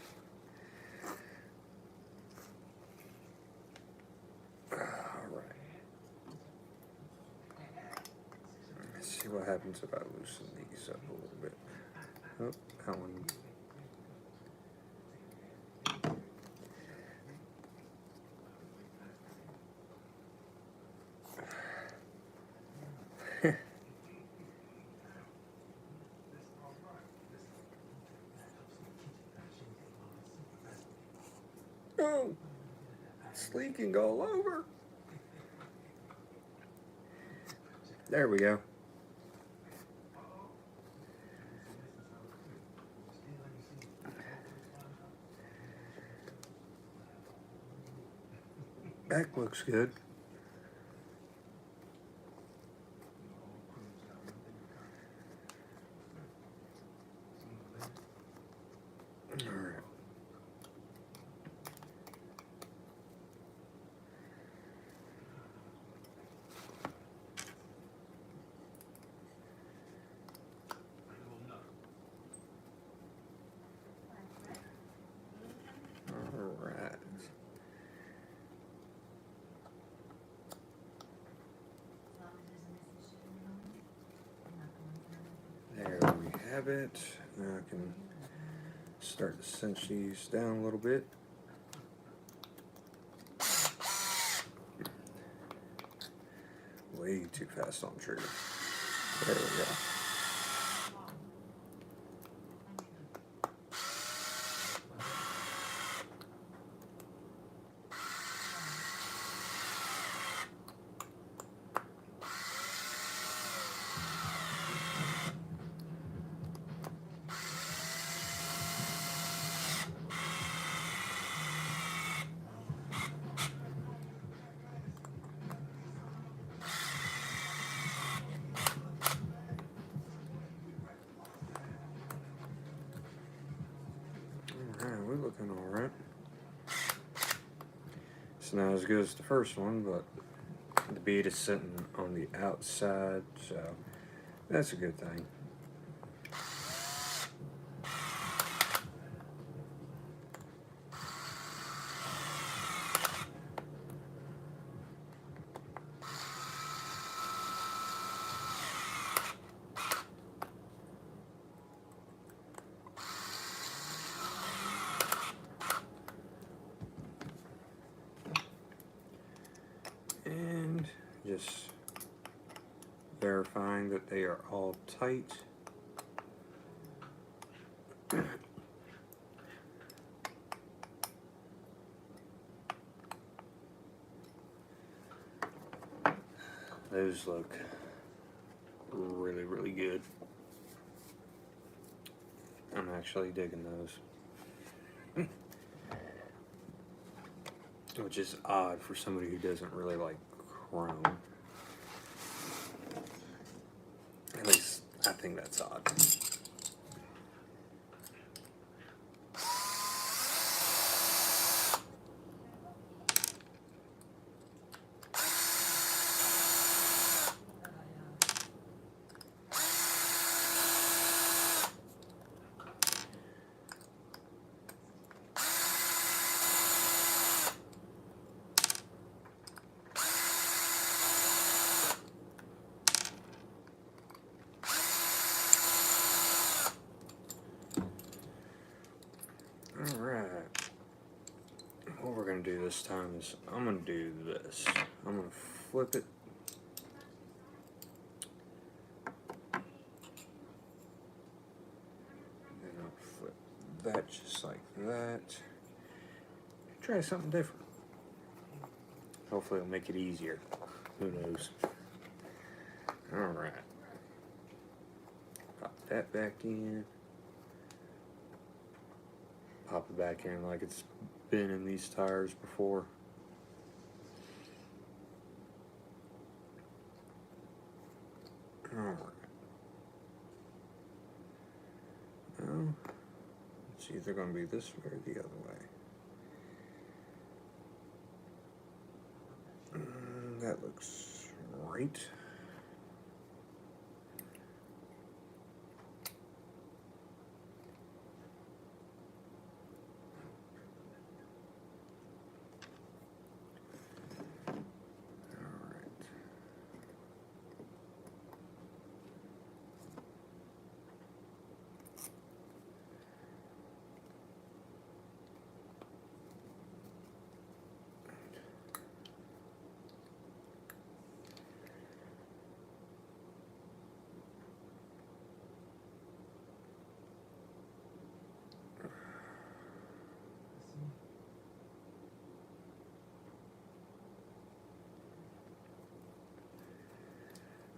Alright. Let's see what happens if I loosen these up a little bit. Oh, that one. Oh, it's leaking all over. There we go. Back looks good. Alright. Alright. There we have it. Now I can start to cinch these down a little bit. Way too fast on the trigger. There we go. working all right. It's not as good as the first one, but the bead is sitting on the outside, so that's a good thing. And just verifying that they are all tight. Those look really, really good. I'm actually digging those. Which is odd for somebody who doesn't really like chrome. At least I think that's odd. Alright. What we're going to do this time is I'm going to do this. I'm going to flip it. And I'll flip that just like that. Try something different. Hopefully it'll make it easier. Who knows? Alright. Pop that back in. Pop it back in like it's been in these tires before. Alright. Now, it's either going to be this way or the other way. That looks right.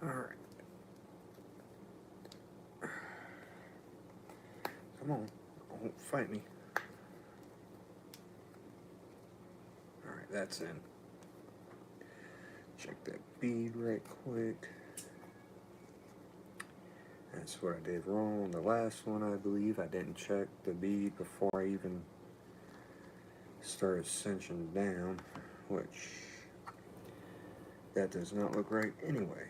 Alright. Come on. Don't fight me. Alright, that's in. Check that bead right quick. That's what I did wrong on the last one, I believe. I didn't check the bead before I even started cinching down, which that does not look right anyway.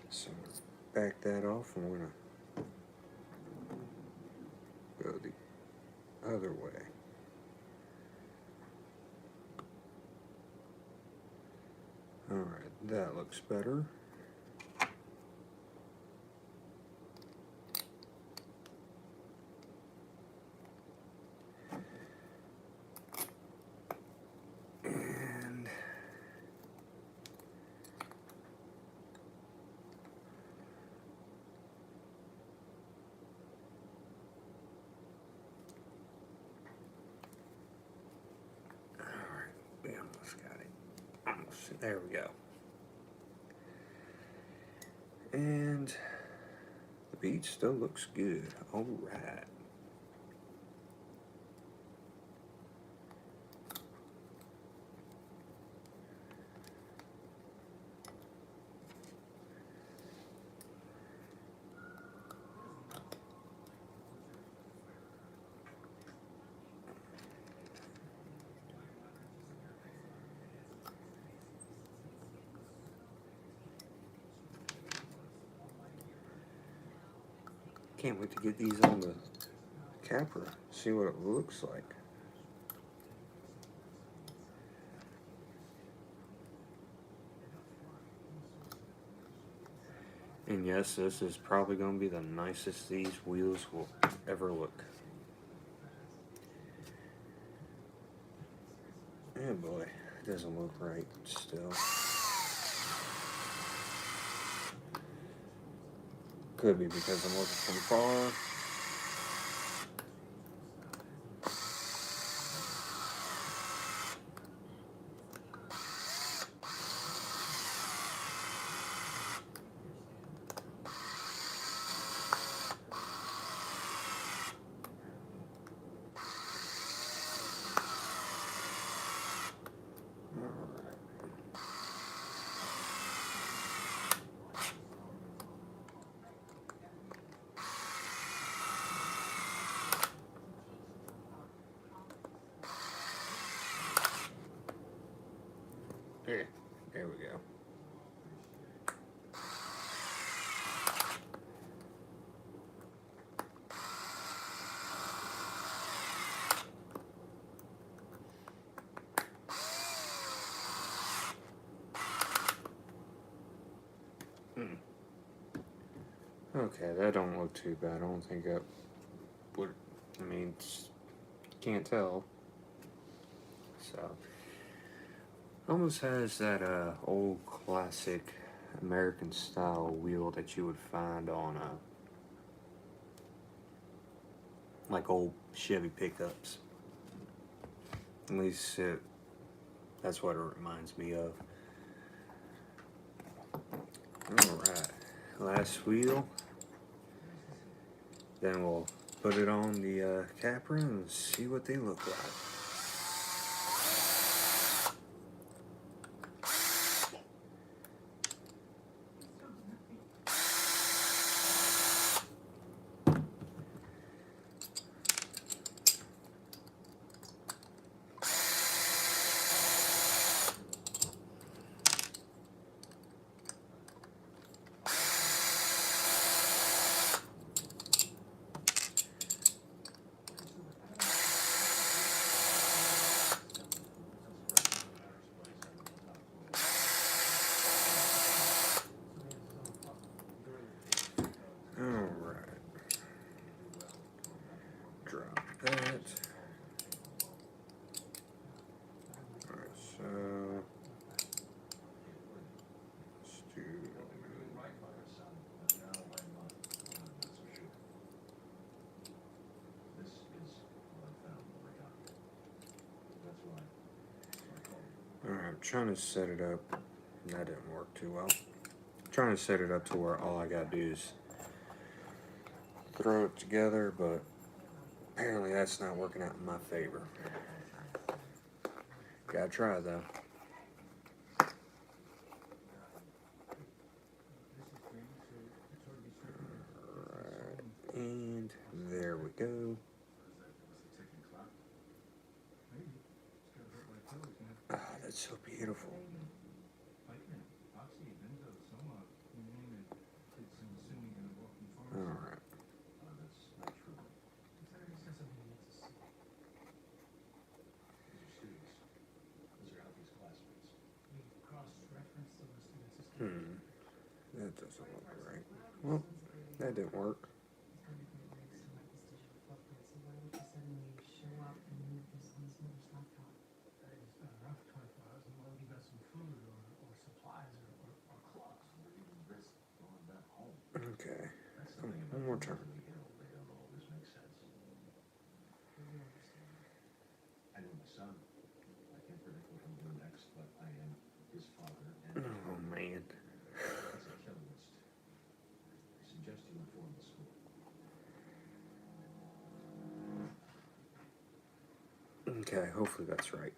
So I'm gonna back that off and we're gonna go the other way. Alright, that looks better. And alright, we almost got it. Almost, there we go. And the bead still looks good. Alright. Can't wait to get these on the Capra, see what it looks like. And yes, this is probably going to be the nicest these wheels will ever look. Oh boy, it doesn't look right still. Could be because I'm looking from far. There we go. Okay, that don't look too bad. I don't think that would. I mean, can't tell. So, almost has that old classic American style wheel that you would find on like old Chevy pickups. At least that's what it reminds me of. Alright, last wheel. Then we'll put it on the Capra and see what they look like. Alright. Drop that. Alright, so let's do Alright, I'm trying to set it up. That didn't work too well. I'm trying to set it up to where all I gotta do is throw it together, but apparently that's not working out in my favor. Gotta try though. Alright, and there we go. Ah, that's so beautiful. Alright. That doesn't look right. Well, that didn't work. Okay. One more time. Oh man. Okay, hopefully that's right.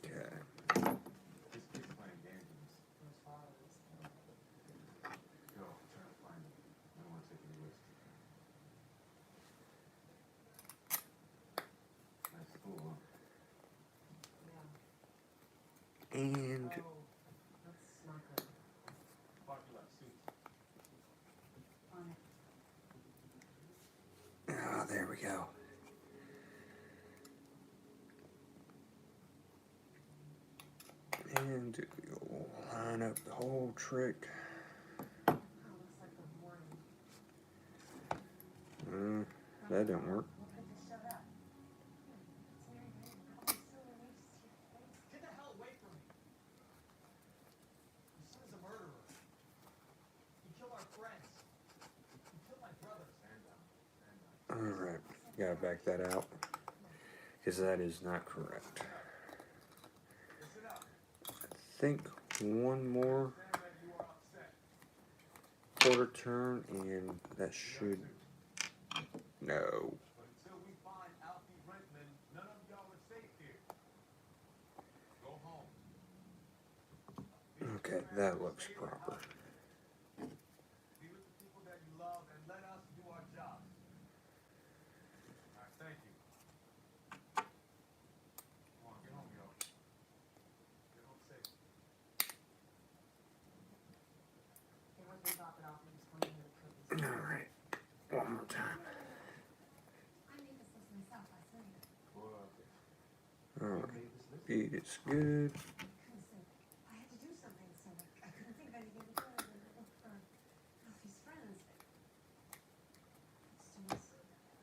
Okay. And go. And we'll line up the whole trick. Oh, looks like the morning. That didn't work. Look who just showed up. It's Mary Jane. A couple of silver leaves to your face. Get the hell away from me! Your son is a murderer. He killed our friends. He killed my brothers. Alright, gotta back that out. Because that is not correct. Listen up. I think one more Understand that you are upset. quarter turn and that should... No. But until we find Alfie Brentman, none of y'all are safe here. Go home. Okay, that looks proper. Be with the people that you love and let us do our jobs. Alright, thank you. Come on, get home, yo. Get home safe. Hey, once we drop it off, we're just going into the cookies. Alright, one more time. I made this list myself last night. Alright, beat it's good. I couldn't think. I had to do something, so I couldn't think of anything to do other than look for Alfie's friends. Students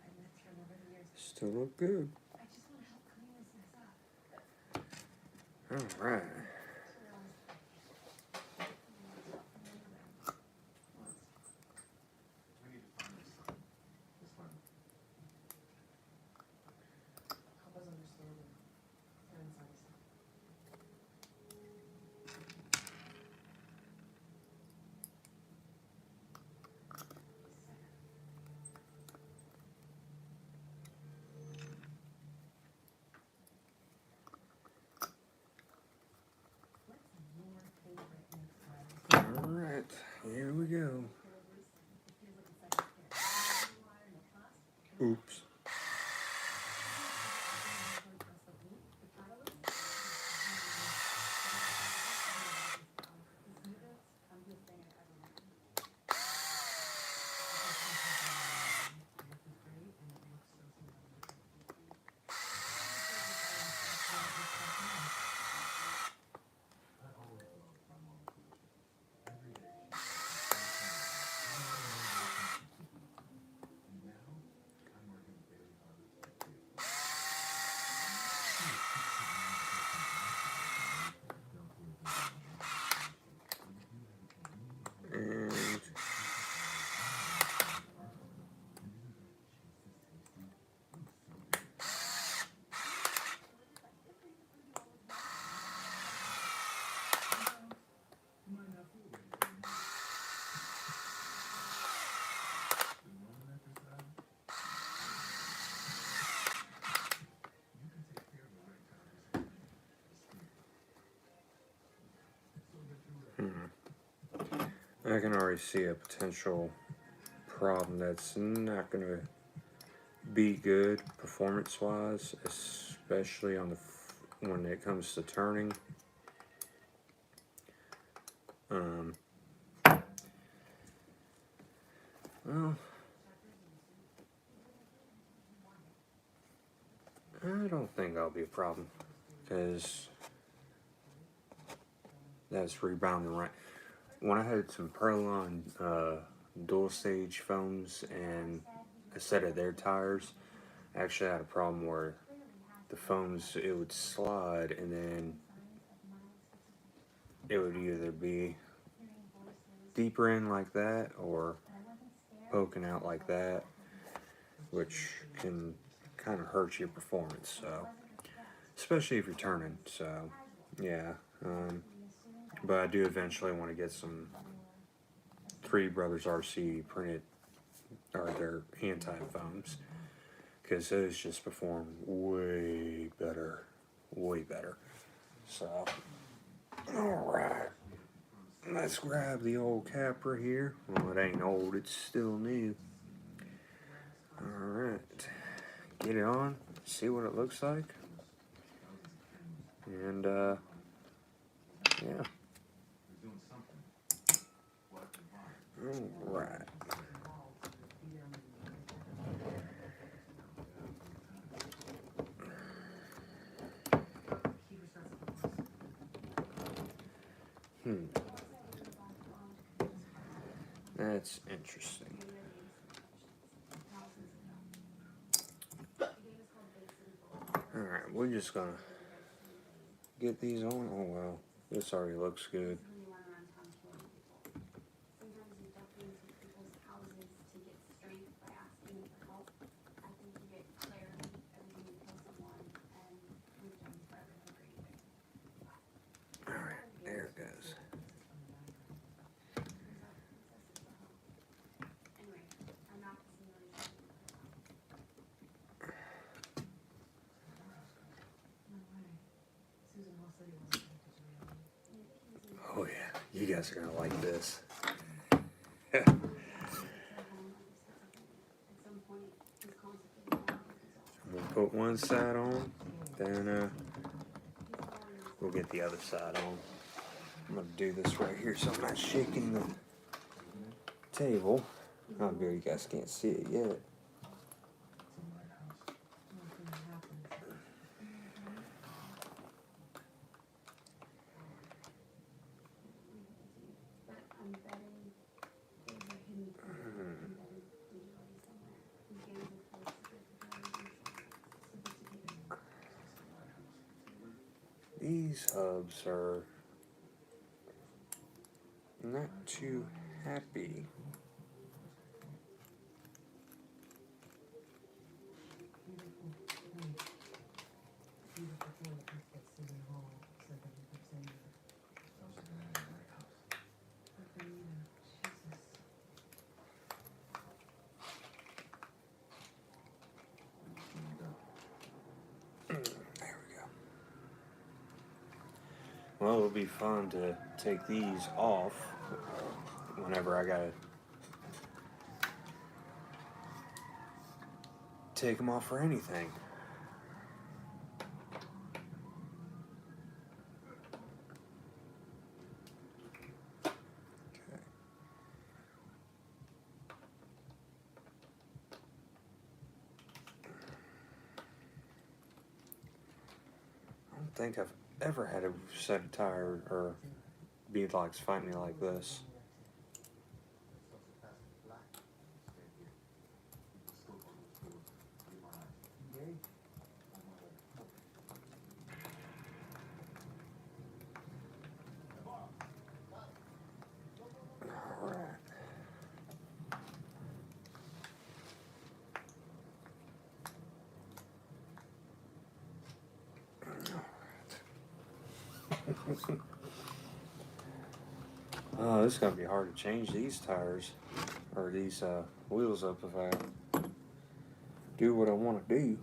I met through him over the years. Still look good. I just want to help clean this mess up. Alright. We need to find this son. This one. Help us understand him. Friends, obviously. What's your favorite next time? Alright, here we go. Oops. And I can already see a potential problem that's not going to be good performance-wise, especially on when it comes to turning. Well, I don't think that'll be a problem because that's rebounding right. When I had some Perlon dual stage foams and a set of their tires, I actually had a problem where the foams, it would slide and then it would either be deeper in like that or poking out like that, which can kind of hurt your performance, so especially if you're turning. So yeah, but I do eventually want to get some Three Brothers RC printed, or their anti-foams, because those just perform way better, so alright, let's grab the old Capra here. Well, it ain't old, it's still new. Alright, get it on, see what it looks like, and yeah. Alright. That's interesting. Alright, we're just gonna get these on. Oh well, this already looks good. Sometimes you duck into people's houses to get strength by asking for help. I think you get clarity every time you kill someone, and we've done forever for great thing. Alright, there it goes. Anyway, I'm not simulation. No way. Susan Hall said he wasn't going to reality. Oh yeah, you guys are gonna like this. At some point, his concept of reality is We'll put one side on, then we'll get the other side on. I'm gonna do this right here so I'm not shaking the table. I'm sure you guys can't see it yet. But I'm betting there's a hidden code embedded digitally somewhere. These games are close to very sophisticated. These hubs are not too happy. There we go. Well, it'll be fun to take these off whenever I gotta take them off for anything. Okay. I don't think I've ever had a set of tire or beadlocks fight me like this. Alright. Oh, this is gonna be hard to change these tires or these wheels up if I do what I want to do.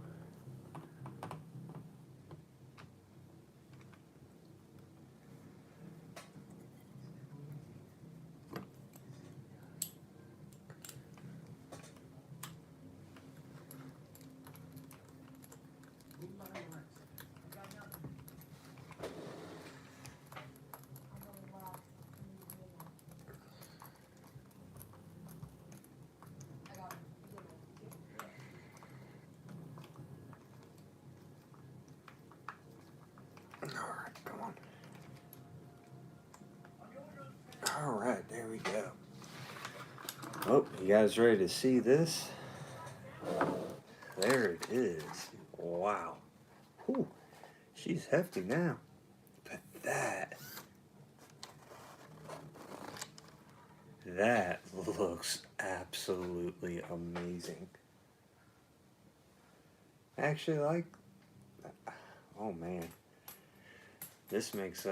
Alright, come on. Alright, there we go. Oh, you guys ready to see this? There it is. Wow. Whew. She's hefty now. But that looks absolutely amazing. Actually, like, oh man, this makes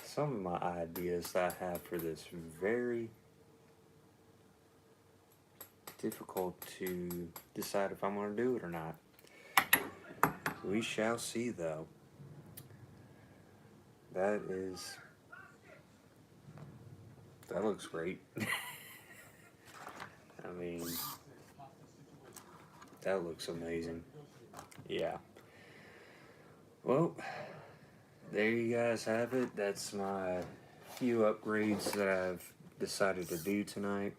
some of my ideas that I have for this very difficult to decide if I'm going to do it or not. We shall see, though. That looks great. I mean, that looks amazing. Yeah. Well, there you guys have it. That's my few upgrades that I've decided to do tonight.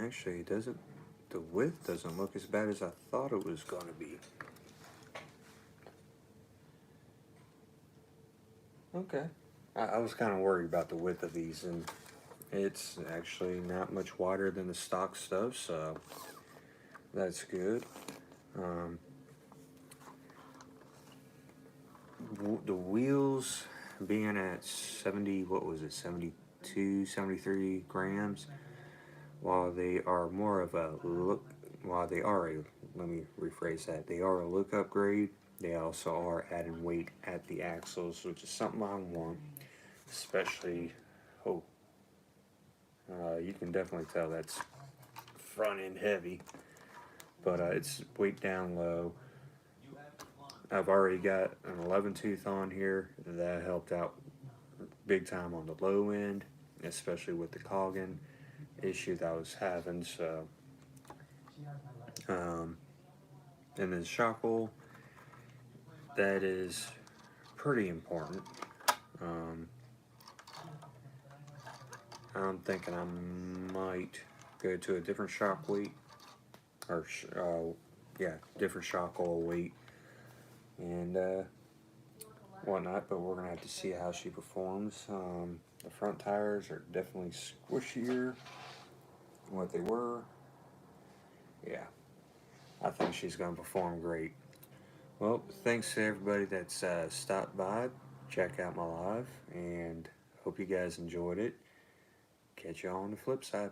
Actually, the width doesn't look as bad as I thought it was going to be. Okay. I was kind of worried about the width of these, and it's actually not much wider than the stock stuff, so that's good. Um, the wheels being at 70, what was it, 72, 73 grams, while they are more of a look, while they are a, let me rephrase that, they are a look upgrade, they also are adding weight at the axles, which is something I want, especially, oh, you can definitely tell that's front end heavy, but it's weight down low. I've already got an 11 tooth on here. That helped out big time on the low end, especially with the cogging issue that I was having. So, um, and then shock oil, that is pretty important. Um, I'm thinking I might go to a different shock weight, or yeah, different shock oil weight, and whatnot. But we're gonna have to see how she performs. The front tires are definitely squishier than what they were. Yeah, I think she's gonna perform great. Well, thanks to everybody that's stopped by, check out my live, and hope you guys enjoyed it. Catch y'all on the flip side.